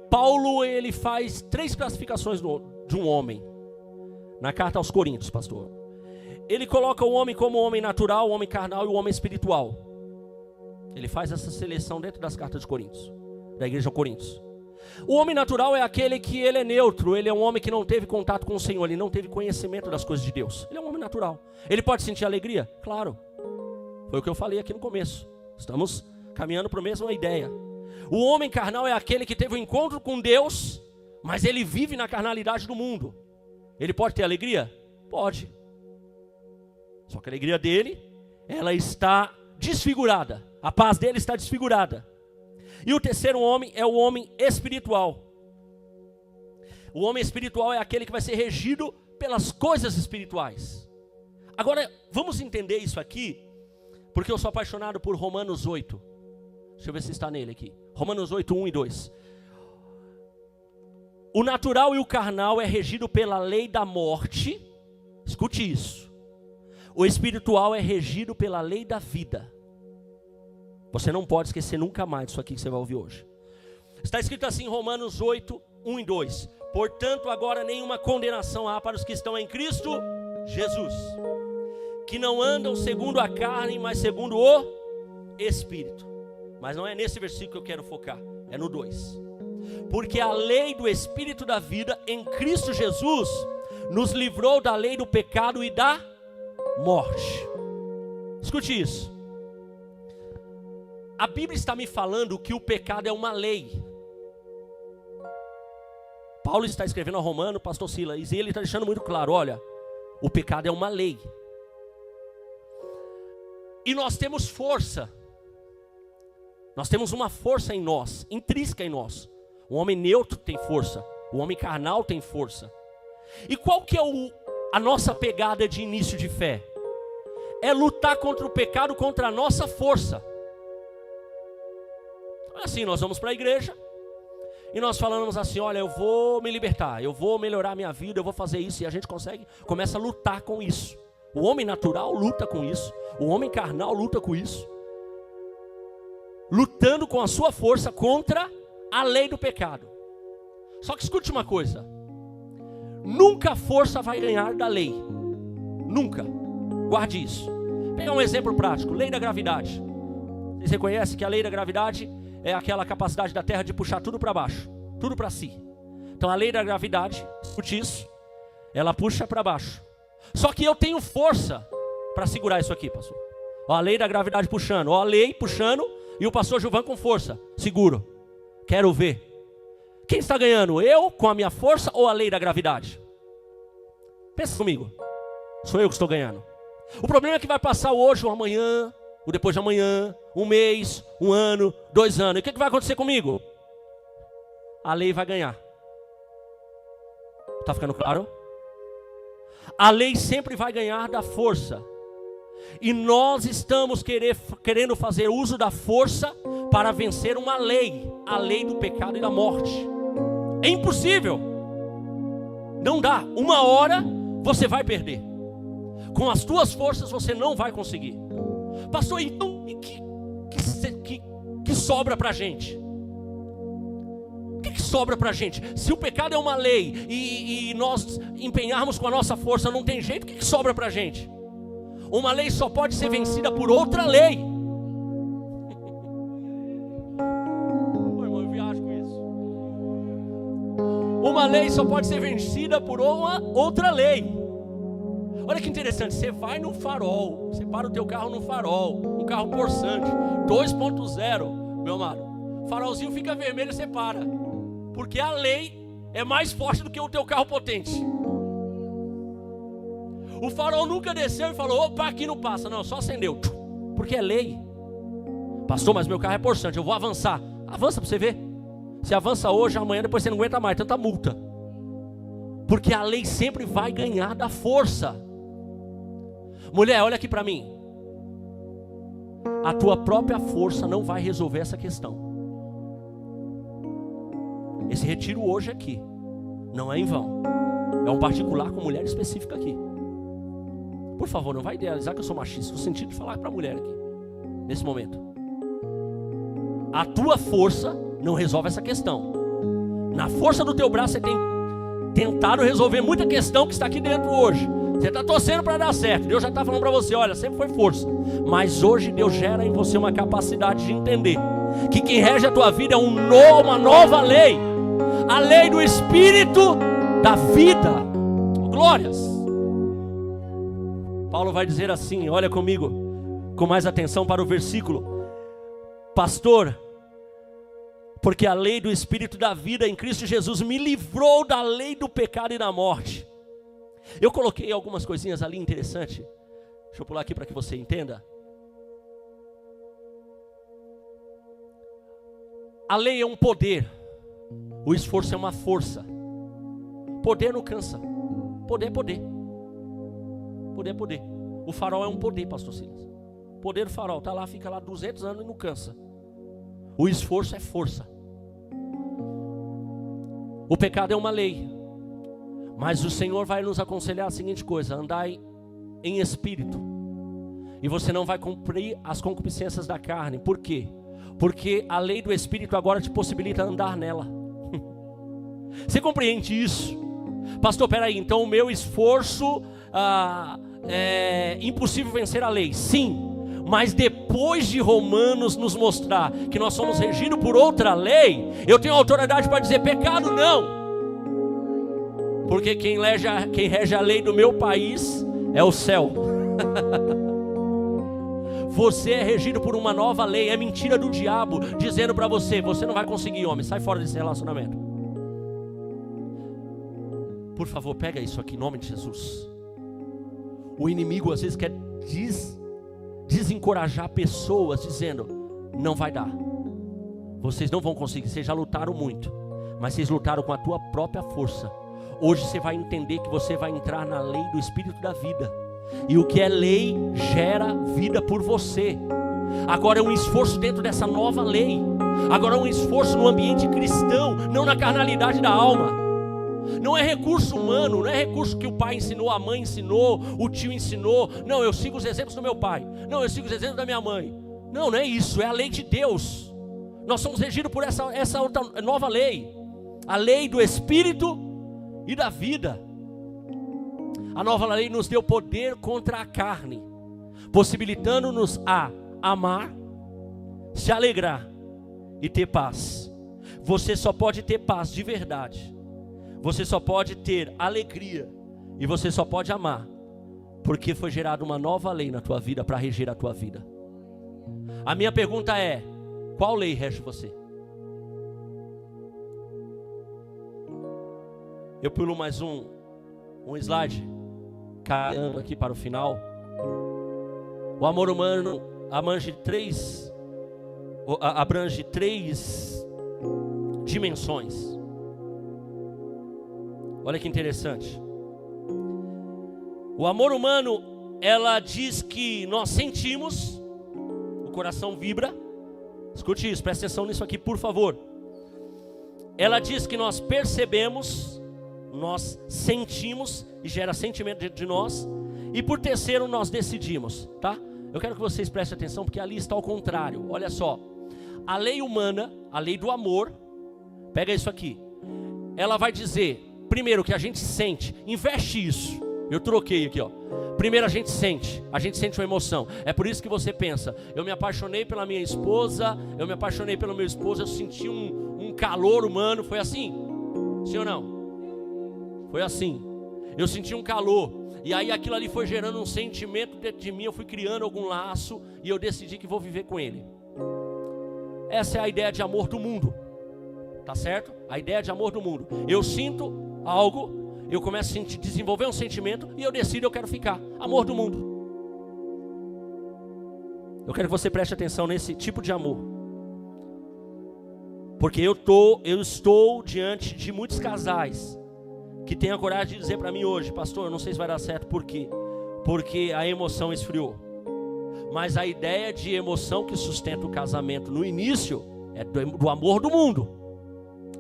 Paulo ele faz 3 classificações de um homem na carta aos Coríntios, pastor. Ele coloca o homem como o homem natural, o homem carnal e o homem espiritual. Ele faz essa seleção dentro das cartas de Coríntios, da igreja de Coríntios. O homem natural é aquele que ele é neutro, ele é um homem que não teve contato com o Senhor, ele não teve conhecimento das coisas de Deus. Ele é um homem natural. Ele pode sentir alegria? Claro. Foi o que eu falei aqui no começo. Estamos caminhando para a mesma ideia. O homem carnal é aquele que teve um encontro com Deus, mas ele vive na carnalidade do mundo. Ele pode ter alegria? Pode. Só que a alegria dele, ela está desfigurada. A paz dele está desfigurada. E o terceiro homem é o homem espiritual. O homem espiritual é aquele que vai ser regido pelas coisas espirituais. Agora, vamos entender isso aqui, porque eu sou apaixonado por Romanos 8. Deixa eu ver se está nele aqui. Romanos 8, 1 e 2. O natural e o carnal é regido pela lei da morte. Escute isso. O espiritual é regido pela lei da vida. Você não pode esquecer nunca mais disso aqui que você vai ouvir hoje. Está escrito assim em Romanos 8, 1 e 2. Portanto, agora nenhuma condenação há para os que estão em Cristo Jesus, que não andam segundo a carne, mas segundo o Espírito. Mas não é nesse versículo que eu quero focar, é no 2. Porque a lei do Espírito da vida em Cristo Jesus nos livrou da lei do pecado e da morte. Escute isso. A Bíblia está me falando que o pecado é uma lei. Paulo está escrevendo ao Romano, pastor Silas, e ele está deixando muito claro, olha, o pecado é uma lei. E nós temos força. Nós temos uma força em nós, intrínseca em nós. O homem neutro tem força, o homem carnal tem força. E qual que é a nossa pegada de início de fé? É lutar contra o pecado, contra a nossa força. Assim, nós vamos para a igreja e nós falamos assim, olha, eu vou me libertar, eu vou melhorar a minha vida, eu vou fazer isso, e a gente começa a lutar com isso. O homem natural luta com isso, o homem carnal luta com isso, lutando com a sua força contra a lei do pecado. Só que escute uma coisa, nunca a força vai ganhar da lei, nunca, guarde isso. Vou pegar um exemplo prático, lei da gravidade. Vocês reconhecem que a lei da gravidade é aquela capacidade da Terra de puxar tudo para baixo, tudo para si. Então a lei da gravidade, escute isso, ela puxa para baixo. Só que eu tenho força para segurar isso aqui, pastor. Ó, a lei da gravidade puxando, ó, a lei puxando e o pastor Gilvan com força, seguro. Quero ver. Quem está ganhando? Eu com a minha força ou a lei da gravidade? Pensa comigo. Sou eu que estou ganhando. O problema é que vai passar hoje ou amanhã, ou depois de amanhã, um mês, um ano, 2 anos. E o que vai acontecer comigo? A lei vai ganhar. Está ficando claro? A lei sempre vai ganhar da força. E nós estamos querendo fazer uso da força para vencer uma lei. A lei do pecado e da morte. É impossível. Não dá. Uma hora você vai perder. Com as tuas forças você não vai conseguir. Pastor, então que sobra pra gente? O que sobra pra gente? Se o pecado é uma lei e nós empenharmos com a nossa força, não tem jeito, o que sobra pra gente? Uma lei só pode ser vencida por outra lei. Ô, irmão, eu viajo com isso. Uma lei só pode ser vencida por uma outra lei. Olha que interessante, você vai no farol, você para o teu carro no farol, um carro Porsche 2.0, meu amado, o farolzinho fica vermelho e você para, porque a lei é mais forte do que o teu carro potente. O farol nunca desceu e falou, opa, aqui não passa, não, só acendeu, porque é lei. Pastor, mas meu carro é Porsche, eu vou avançar. Avança para você ver. Se avança hoje, amanhã, depois você não aguenta mais, tanta multa. Porque a lei sempre vai ganhar da força. Mulher, olha aqui para mim. A tua própria força não vai resolver essa questão. Esse retiro hoje aqui não é em vão. É um particular com mulher específica aqui. Por favor, não vai idealizar que eu sou machista no sentido de falar para a mulher aqui, nesse momento. A tua força não resolve essa questão. Na força do teu braço você tem tentado resolver muita questão que está aqui dentro hoje. Você está torcendo para dar certo. Deus já está falando para você, olha, sempre foi força. Mas hoje Deus gera em você uma capacidade de entender que quem rege a tua vida é uma nova lei. A lei do Espírito da vida. Glórias. Paulo vai dizer assim, olha comigo com mais atenção para o versículo. Pastor, porque a lei do Espírito da vida em Cristo Jesus me livrou da lei do pecado e da morte. Eu coloquei algumas coisinhas ali interessantes. Deixa eu pular aqui para que você entenda. A lei é um poder. O esforço é uma força. Poder não cansa. Poder é poder. Poder é poder. O farol é um poder, pastor Silas. Poder do farol, está lá, fica lá 200 anos e não cansa. O esforço é força. O pecado é uma lei. Mas o Senhor vai nos aconselhar a seguinte coisa: andai em espírito. E você não vai cumprir as concupiscências da carne. Por quê? Porque a lei do Espírito agora te possibilita andar nela. Você compreende isso? Pastor, peraí, então o meu esforço é impossível vencer a lei. Sim, mas depois de Romanos nos mostrar que nós somos regidos por outra lei, eu tenho autoridade para dizer pecado não. Porque quem rege a lei do meu país é o céu. Você é regido por uma nova lei. É mentira do diabo dizendo para você: você não vai conseguir, homem, sai fora desse relacionamento. Por favor, pega isso aqui em nome de Jesus. O inimigo às vezes quer desencorajar pessoas dizendo: não vai dar, vocês não vão conseguir, vocês já lutaram muito, mas vocês lutaram com a tua própria força. Hoje você vai entender que você vai entrar na lei do Espírito da vida. E o que é lei gera vida por você. Agora é um esforço dentro dessa nova lei. Agora é um esforço no ambiente cristão, não na carnalidade da alma. Não é recurso humano, não é recurso que o pai ensinou, a mãe ensinou, o tio ensinou. Não, eu sigo os exemplos do meu pai. Não, eu sigo os exemplos da minha mãe. Não, não é isso, é a lei de Deus. Nós somos regidos por essa outra nova lei. A lei do Espírito e da vida. A nova lei nos deu poder contra a carne, possibilitando-nos a amar, se alegrar e ter paz. Você só pode ter paz de verdade, você só pode ter alegria e você só pode amar porque foi gerada uma nova lei na tua vida para reger a tua vida. A minha pergunta é: qual lei rege você? Eu pulo mais um slide, caminhando aqui para o final. O amor humano abrange três dimensões. Olha que interessante. O amor humano, ela diz que nós sentimos, o coração vibra. Escute isso, presta atenção nisso aqui, por favor. Ela diz que nós percebemos, nós sentimos e gera sentimento dentro de nós. E por terceiro, nós decidimos, tá? Eu quero que vocês prestem atenção, porque ali está ao contrário. Olha só, a lei humana, a lei do amor, pega isso aqui. Ela vai dizer, primeiro, que a gente sente. Investe isso. Eu troquei aqui, ó. Primeiro a gente sente uma emoção. É por isso que você pensa: eu me apaixonei pela minha esposa, eu me apaixonei pelo meu esposo, eu senti um calor humano. Foi assim? Sim ou não? Foi assim. Eu senti um calor, e aí aquilo ali foi gerando um sentimento dentro de mim. Eu fui criando algum laço e eu decidi que vou viver com ele. Essa é a ideia de amor do mundo. Tá certo? A ideia de amor do mundo. Eu sinto algo, eu começo a desenvolver um sentimento e eu decido, eu quero ficar. Amor do mundo. Eu quero que você preste atenção nesse tipo de amor. Porque eu estou diante de muitos casais que têm a coragem de dizer para mim hoje: pastor, eu não sei se vai dar certo. Por quê? Porque a emoção esfriou. Mas a ideia de emoção que sustenta o casamento no início é do amor do mundo.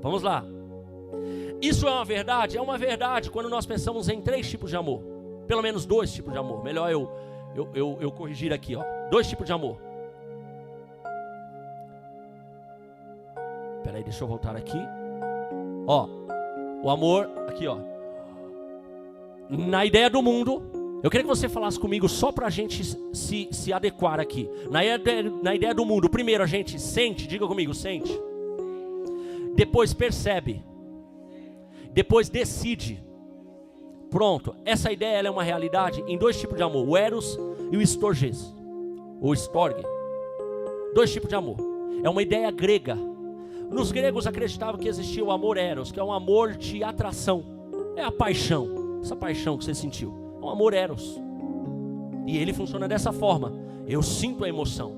Vamos lá. Isso é uma verdade? É uma verdade quando nós pensamos em 3 tipos de amor. Pelo menos 2 tipos de amor. Melhor eu corrigir aqui, ó. 2 tipos de amor. Espera aí, deixa eu voltar aqui. Ó, o amor, aqui ó. Na ideia do mundo, eu queria que você falasse comigo só para a gente se adequar aqui. Na ideia do mundo, primeiro a gente sente, diga comigo, sente. Depois percebe. Depois decide. Pronto, essa ideia ela é uma realidade em dois tipos de amor, o eros e o storges, ou storge. Dois tipos de amor. É uma ideia grega. Nos gregos acreditavam que existia o amor eros, que é um amor de atração. É a paixão, essa paixão que você sentiu. É um amor eros. E ele funciona dessa forma. Eu sinto a emoção.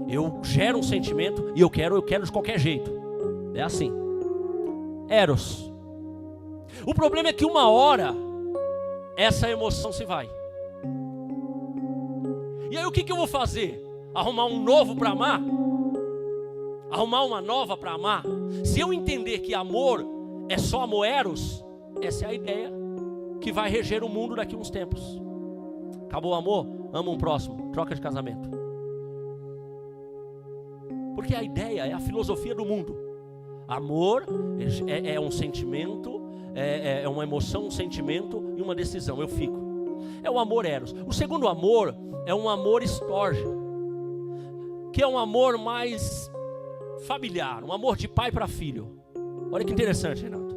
Eu gero um sentimento e eu quero de qualquer jeito. É assim. Eros. O problema é que uma hora essa emoção se vai. E aí o que eu vou fazer? Arrumar um novo para amar? Arrumar uma nova para amar? Se eu entender que amor é só amor eros, essa é a ideia que vai reger o mundo daqui a uns tempos. Acabou o amor? Ama um próximo. Troca de casamento. Porque a ideia é a filosofia do mundo. Amor é um sentimento, é uma emoção, um sentimento e uma decisão. Eu fico. É o amor eros. O segundo amor é um amor storge, que é um amor mais familiar, um amor de pai para filho. Olha que interessante, Renato.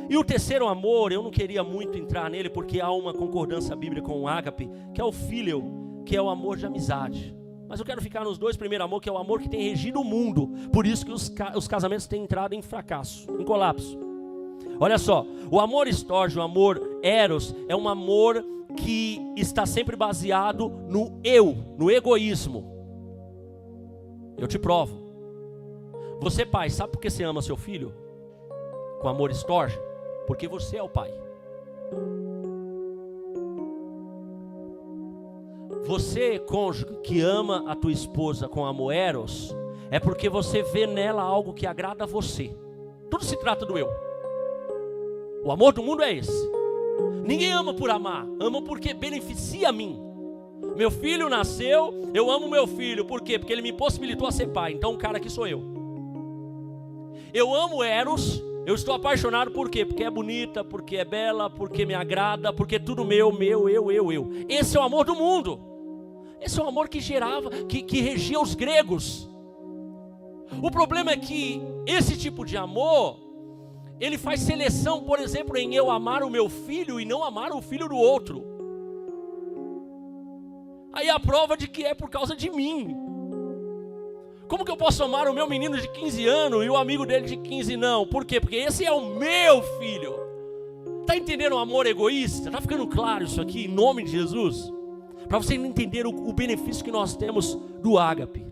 E o terceiro amor, eu não queria muito entrar nele, porque há uma concordância bíblica com o ágape, que é o filial, que é o amor de amizade. Mas eu quero ficar nos dois primeiros amor, que é o amor que tem regido o mundo. Por isso que os casamentos têm entrado em fracasso, em colapso. Olha só, o amor storge, o amor eros, é um amor que está sempre baseado no eu, no egoísmo. Eu te provo. Você, pai, sabe por que você ama seu filho? Com amor storge? Porque você é o pai. Você, cônjuge, que ama a tua esposa com amor eros, é porque você vê nela algo que agrada a você. Tudo se trata do eu. O amor do mundo é esse. Ninguém ama por amar, ama porque beneficia a mim. Meu filho nasceu, eu amo meu filho. Por quê? Porque ele me possibilitou a ser pai. Então o cara aqui sou eu. Eu amo eros. Eu estou apaixonado por quê? Porque é bonita, porque é bela, porque me agrada, porque tudo meu, eu. Esse é o amor do mundo. Esse é o amor que gerava, que regia os gregos. O problema é que esse tipo de amor, ele faz seleção, por exemplo, em eu amar o meu filho e não amar o filho do outro. Aí a prova de que é por causa de mim. Como que eu posso amar o meu menino de 15 anos e o amigo dele de 15 não? Por quê? Porque esse é o meu filho. Está entendendo o amor egoísta? Está ficando claro isso aqui, em nome de Jesus? Para você entender o benefício que nós temos do ágape.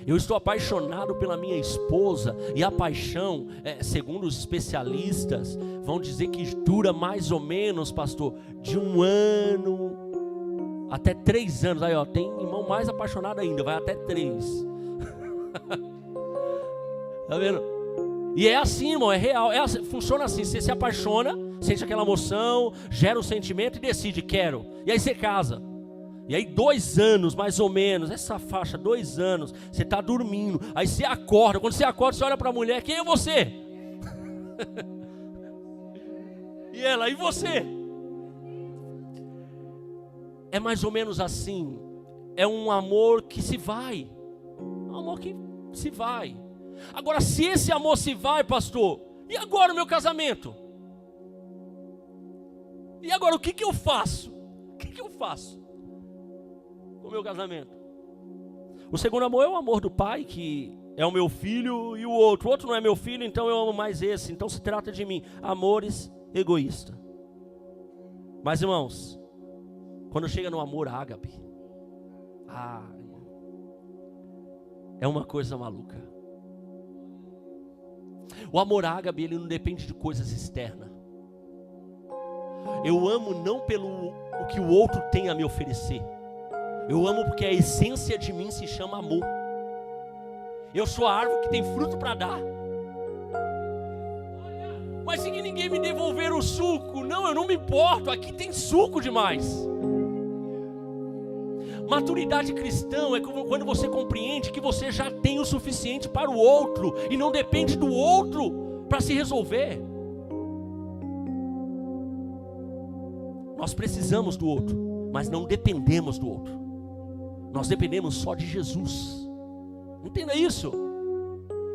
Eu estou apaixonado pela minha esposa. E a paixão, segundo os especialistas, vão dizer que dura mais ou menos, pastor, de 1 ano até 3 anos. Aí, ó, tem irmão mais apaixonado ainda, vai até 3. Tá vendo? E é assim, irmão, é real. Assim, funciona assim: você se apaixona, sente aquela emoção, gera um sentimento e decide, quero. E aí você casa. E aí 2 anos, mais ou menos, essa faixa, 2 anos, você está dormindo. Aí você acorda, quando você acorda, você olha para a mulher: quem é você? E ela: e você? É mais ou menos assim. É um amor que se vai. É um amor que se vai. Agora, se esse amor se vai, pastor, e agora o meu casamento? E agora o que eu faço? O que eu faço com o meu casamento? O segundo amor é o amor do pai, que é o meu filho, e o outro não é meu filho, então eu amo mais esse. Então se trata de mim. Amores egoístas. Mas, irmãos, quando chega no amor ágape, é uma coisa maluca. O amor ágape, ele não depende de coisas externas. Eu amo não pelo o que o outro tem a me oferecer. Eu amo porque a essência de mim se chama amor. Eu sou a árvore que tem fruto para dar. Mas se ninguém me devolver o suco, não, eu não me importo, aqui tem suco demais. Maturidade cristã é quando você compreende que você já tem o suficiente para o outro e não depende do outro para se resolver. Nós precisamos do outro, mas não dependemos do outro. Nós dependemos só de Jesus. Entenda isso.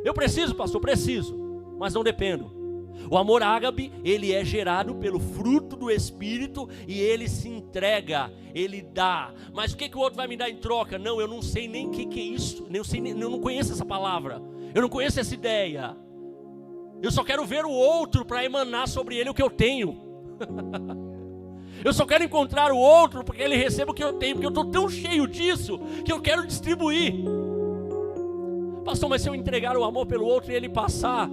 Eu preciso, pastor, preciso, mas não dependo. O amor ágape, ele é gerado pelo fruto do Espírito e ele se entrega, ele dá. Mas o que o outro vai me dar em troca? Não, eu não sei nem o que é isso. Eu não conheço essa palavra. Eu não conheço essa ideia. Eu só quero ver o outro para emanar sobre ele o que eu tenho. Eu só quero encontrar o outro porque ele receba o que eu tenho, porque eu estou tão cheio disso que eu quero distribuir. Pastor, mas se eu entregar o amor pelo outro e ele passar,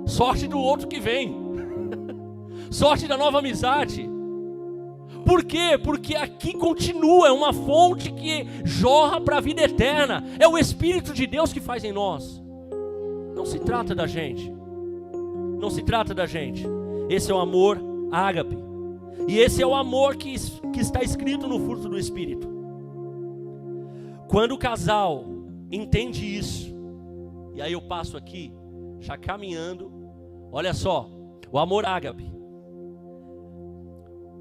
sorte do outro que vem, sorte da nova amizade. Por quê? Porque aqui continua, é uma fonte que jorra para a vida eterna. É o Espírito de Deus que faz em nós. Não se trata da gente. Não se trata da gente. Esse é o amor ágape. E esse é o amor que está escrito no fruto do Espírito. Quando o casal entende isso, e aí eu passo aqui, já caminhando, olha só, o amor ágape,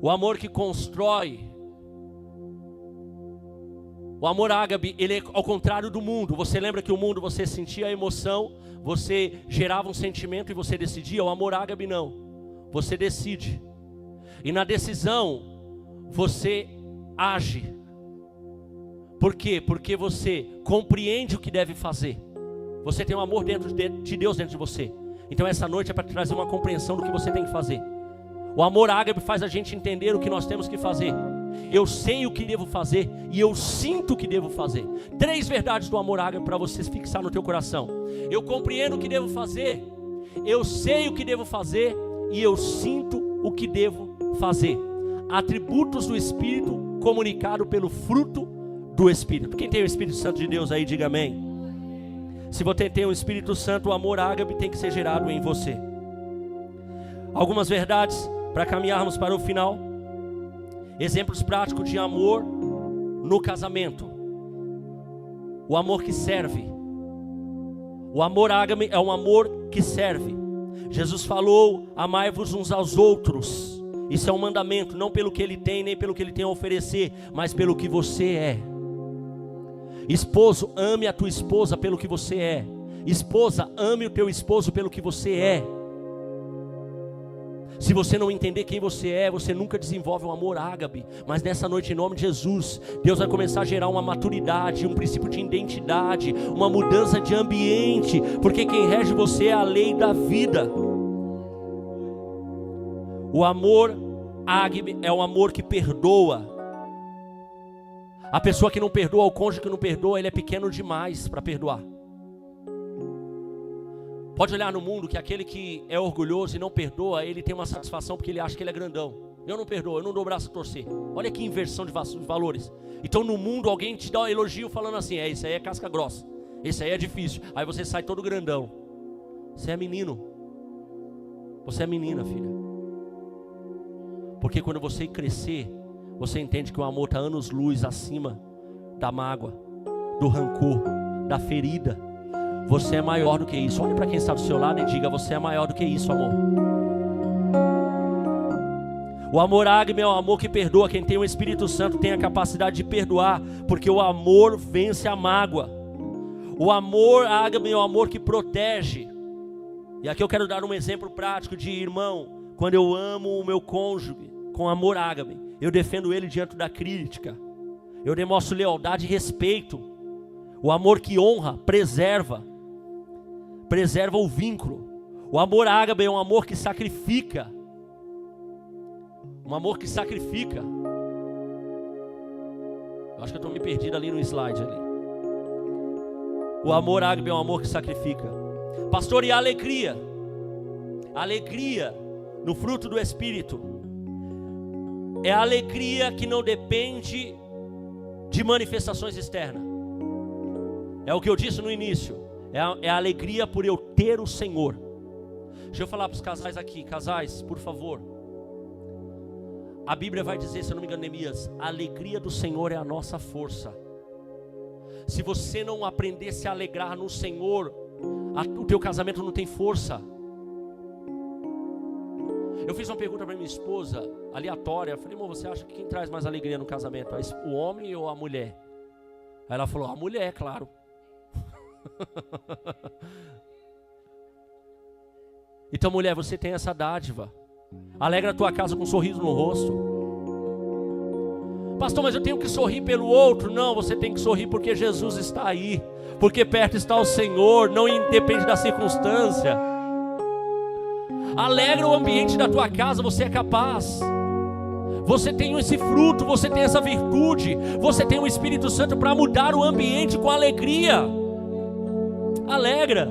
o amor que constrói, o amor ágape, ele é ao contrário do mundo. Você lembra que o mundo você sentia a emoção, você gerava um sentimento e você decidia? O amor ágape não, você decide, e na decisão você age. Por quê? Porque você compreende o que deve fazer. Você tem um amor dentro de Deus dentro de você. Então essa noite é para trazer uma compreensão do que você tem que fazer. O amor ágape faz a gente entender o que nós temos que fazer. Eu sei o que devo fazer e eu sinto o que devo fazer. 3 verdades do amor ágape para você fixar no teu coração. Eu compreendo o que devo fazer, eu sei o que devo fazer e eu sinto o que devo fazer. Atributos do Espírito comunicado pelo fruto do Espírito. Quem tem o Espírito Santo de Deus aí, diga amém. Se você tem o Espírito Santo, o amor ágape tem que ser gerado em você. Algumas verdades para caminharmos para o final. Exemplos práticos de amor no casamento. O amor que serve. O amor ágape é um amor que serve. Jesus falou: amai-vos uns aos outros. Isso é um mandamento, não pelo que ele tem, nem pelo que ele tem a oferecer, mas pelo que você é. Esposo, ame a tua esposa pelo que você é. Esposa, ame o teu esposo pelo que você é. Se você não entender quem você é, você nunca desenvolve um amor ágape. Mas nessa noite, em nome de Jesus, Deus vai começar a gerar uma maturidade, um princípio de identidade, uma mudança de ambiente, porque quem rege você é a lei da vida. O amor ágape é um amor que perdoa. A pessoa que não perdoa, o cônjuge que não perdoa, ele é pequeno demais para perdoar. Pode olhar no mundo que aquele que é orgulhoso e não perdoa, ele tem uma satisfação porque ele acha que ele é grandão. Eu não perdoo, eu não dou o braço a torcer. Olha que inversão de valores. Então no mundo alguém te dá um elogio falando assim: isso aí é casca grossa, esse aí é difícil. Aí você sai todo grandão. Você é menino. Você é menina, filha. Porque quando você crescer, você entende que o amor está anos-luz acima da mágoa, do rancor, da ferida. Você é maior do que isso. Olhe para quem está do seu lado e diga: você é maior do que isso, amor. O amor ágape é o amor que perdoa. Quem tem o Espírito Santo tem a capacidade de perdoar, porque o amor vence a mágoa. O amor ágape é o amor que protege. E aqui eu quero dar um exemplo prático de irmão. Quando eu amo o meu cônjuge com amor ágape, eu defendo ele diante da crítica. Eu demonstro lealdade e respeito. O amor que honra, preserva o vínculo. O amor ágape é um amor que sacrifica. Um amor que sacrifica. Eu acho que eu estou me perdido ali no slide ali. O amor ágape é um amor que sacrifica. Pastor, e a alegria? A alegria no fruto do Espírito é a alegria que não depende de manifestações externas. É o que eu disse no início. É a alegria por eu ter o Senhor. Deixa eu falar para os casais aqui. Casais, por favor. A Bíblia vai dizer, se eu não me engano, Neemias: a alegria do Senhor é a nossa força. Se você não aprender a se alegrar no Senhor, o teu casamento não tem força. Eu fiz uma pergunta para minha esposa, aleatória. Eu falei, amor, você acha que quem traz mais alegria no casamento? O homem ou a mulher? Aí ela falou, a mulher, claro. Então, mulher, você tem essa dádiva. Alegra a tua casa com um sorriso no rosto. Pastor, mas eu tenho que sorrir pelo outro. Não, você tem que sorrir porque Jesus está aí. Porque perto está o Senhor, não independe da circunstância. Alegra o ambiente da tua casa, você é capaz. Você tem esse fruto, você tem essa virtude. Você tem o Espírito Santo para mudar o ambiente com alegria. Alegra.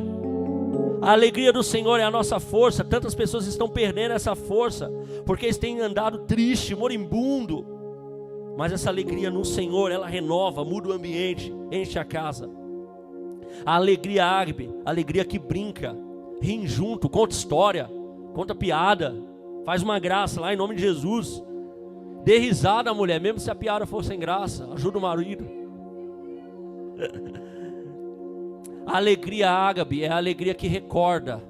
A alegria do Senhor é a nossa força. Tantas pessoas estão perdendo essa força porque eles têm andado triste, moribundo. Mas essa alegria no Senhor, ela renova, muda o ambiente, enche a casa. A alegria ágape, a alegria que brinca, ri junto, conta história, conta piada, faz uma graça lá em nome de Jesus. Dê risada, mulher, mesmo se a piada for sem graça, ajuda o marido. A alegria ágape é a alegria que recorda.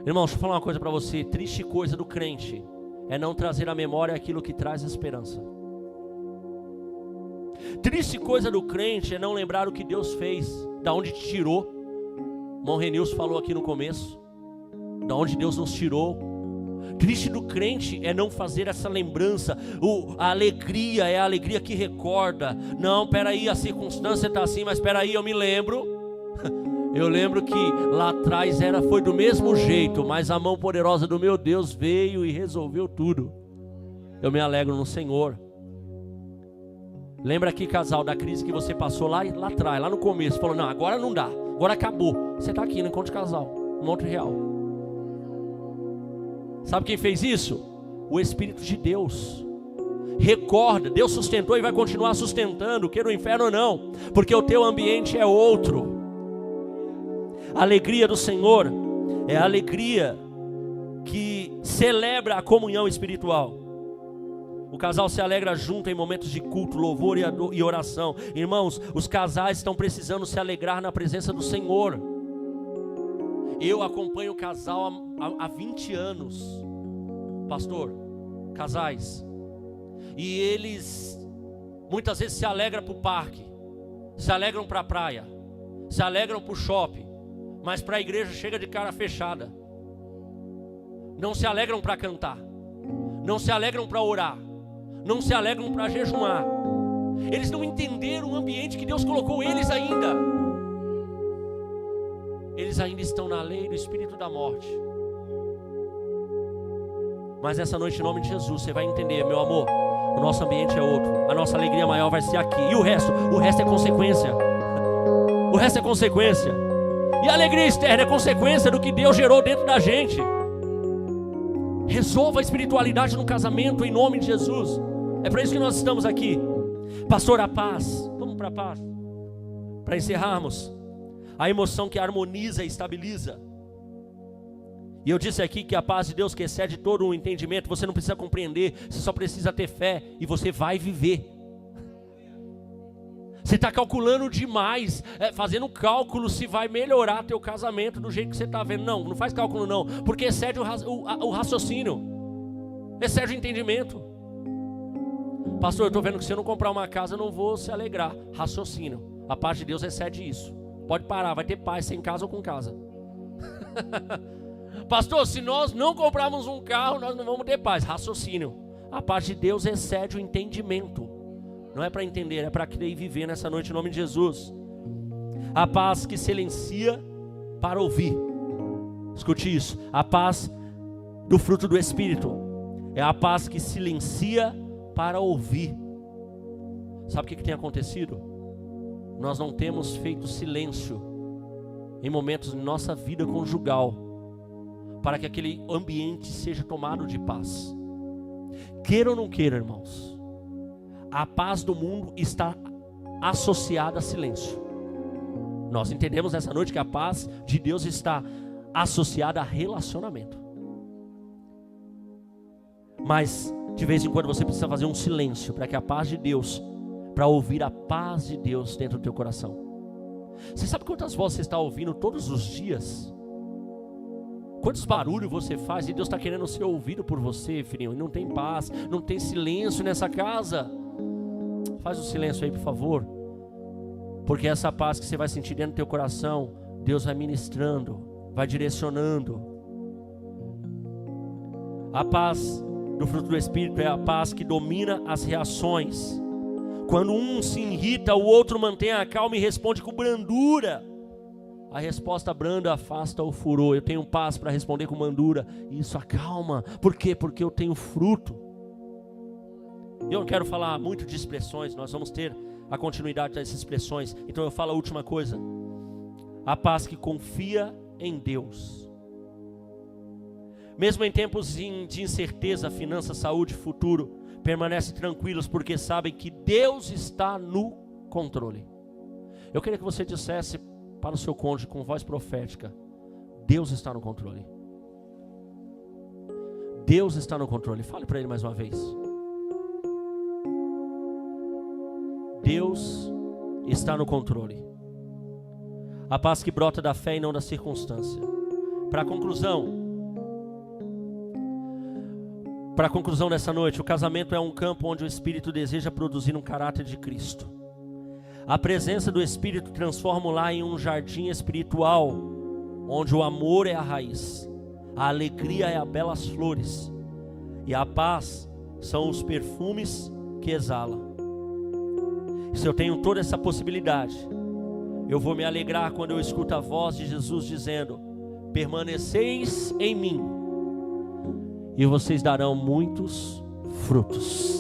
Irmão, deixa eu falar uma coisa para você. Triste coisa do crente é não trazer à memória aquilo que traz esperança. Triste coisa do crente é não lembrar o que Deus fez, da onde te tirou. Irmão Renilson falou aqui no começo, da onde Deus nos tirou. Triste do crente é não fazer essa lembrança. A alegria é a alegria que recorda. Não, peraí, a circunstância está assim, mas peraí, eu me lembro. Eu lembro que lá atrás foi do mesmo jeito, mas a mão poderosa do meu Deus veio e resolveu tudo. Eu me alegro no Senhor. Lembra aqui, casal, da crise que você passou lá atrás, lá no começo. Falou, não, agora não dá, agora acabou. Você está aqui no Encontro de Casal, no Monte Real. Sabe quem fez isso? O Espírito de Deus. Recorda, Deus sustentou e vai continuar sustentando, queira o inferno ou não, porque o teu ambiente é outro. A alegria do Senhor é a alegria que celebra a comunhão espiritual. O casal se alegra junto em momentos de culto, louvor e oração. Irmãos, os casais estão precisando se alegrar na presença do Senhor. Eu acompanho o casal há 20 anos, pastor, casais. E eles muitas vezes se alegram para o parque, se alegram para a praia, se alegram para o shopping, mas para a igreja chega de cara fechada. Não se alegram para cantar, não se alegram para orar, não se alegram para jejuar. Eles não entenderam o ambiente que Deus colocou eles ainda. Eles ainda estão na lei do espírito da morte. Mas essa noite, em nome de Jesus, você vai entender, meu amor, o nosso ambiente é outro. A nossa alegria maior vai ser aqui. E o resto é consequência. O resto é consequência. E a alegria externa é consequência do que Deus gerou dentro da gente. Resolva a espiritualidade no casamento em nome de Jesus. É para isso que nós estamos aqui. Pastor, a paz. Vamos para a paz. Para encerrarmos. A emoção que harmoniza e estabiliza. E eu disse aqui que a paz de Deus que excede todo o entendimento, você não precisa compreender, você só precisa ter fé e você vai viver. Você está calculando demais, fazendo cálculo se vai melhorar teu casamento do jeito que você está vendo. Não faz cálculo não, porque excede o raciocínio, excede o entendimento. Pastor, eu estou vendo que se eu não comprar uma casa eu não vou se alegrar. Raciocínio, a paz de Deus excede isso. Pode parar, vai ter paz sem casa ou com casa. Pastor, se nós não comprarmos um carro, nós não vamos ter paz. Raciocínio. A paz de Deus excede o entendimento. Não é para entender, é para crer e viver nessa noite em nome de Jesus. A paz que silencia para ouvir. Escute isso. A paz do fruto do Espírito é a paz que silencia para ouvir. Sabe o que tem acontecido? Nós não temos feito silêncio em momentos de nossa vida conjugal para que aquele ambiente seja tomado de paz. Queira ou não queira, irmãos, a paz do mundo está associada a silêncio. Nós entendemos nessa noite que a paz de Deus está associada a relacionamento. Mas de vez em quando você precisa fazer um silêncio para que a paz de Deus, para ouvir a paz de Deus dentro do teu coração. Você sabe quantas vozes você está ouvindo todos os dias? Quantos barulhos você faz e Deus está querendo ser ouvido por você, filhinho, e não tem paz, não tem silêncio nessa casa. Faz o silêncio aí, por favor, porque essa paz que você vai sentir dentro do teu coração, Deus vai ministrando, vai direcionando. A paz do fruto do Espírito é a paz que domina as reações. Quando um se irrita, o outro mantém a calma e responde com brandura. A resposta branda afasta o furor. Eu tenho paz para responder com brandura, e isso acalma. Por quê? Porque eu tenho fruto. Eu não quero falar muito de expressões, nós vamos ter a continuidade dessas expressões. Então eu falo a última coisa. A paz que confia em Deus. Mesmo em tempos de incerteza, finanças, saúde, futuro, permanecem tranquilos porque sabem que Deus está no controle. Eu queria que você dissesse para o seu cônjuge com voz profética: Deus está no controle. Deus está no controle. Fale para ele mais uma vez. Deus está no controle. A paz que brota da fé e não da circunstância. Para a conclusão dessa noite, o casamento é um campo onde o Espírito deseja produzir um caráter de Cristo. A presença do Espírito transforma o lar em um jardim espiritual, onde o amor é a raiz, a alegria é a belas flores, e a paz são os perfumes que exala. Se eu tenho toda essa possibilidade, eu vou me alegrar quando eu escuto a voz de Jesus dizendo: permaneceis em mim, e vocês darão muitos frutos.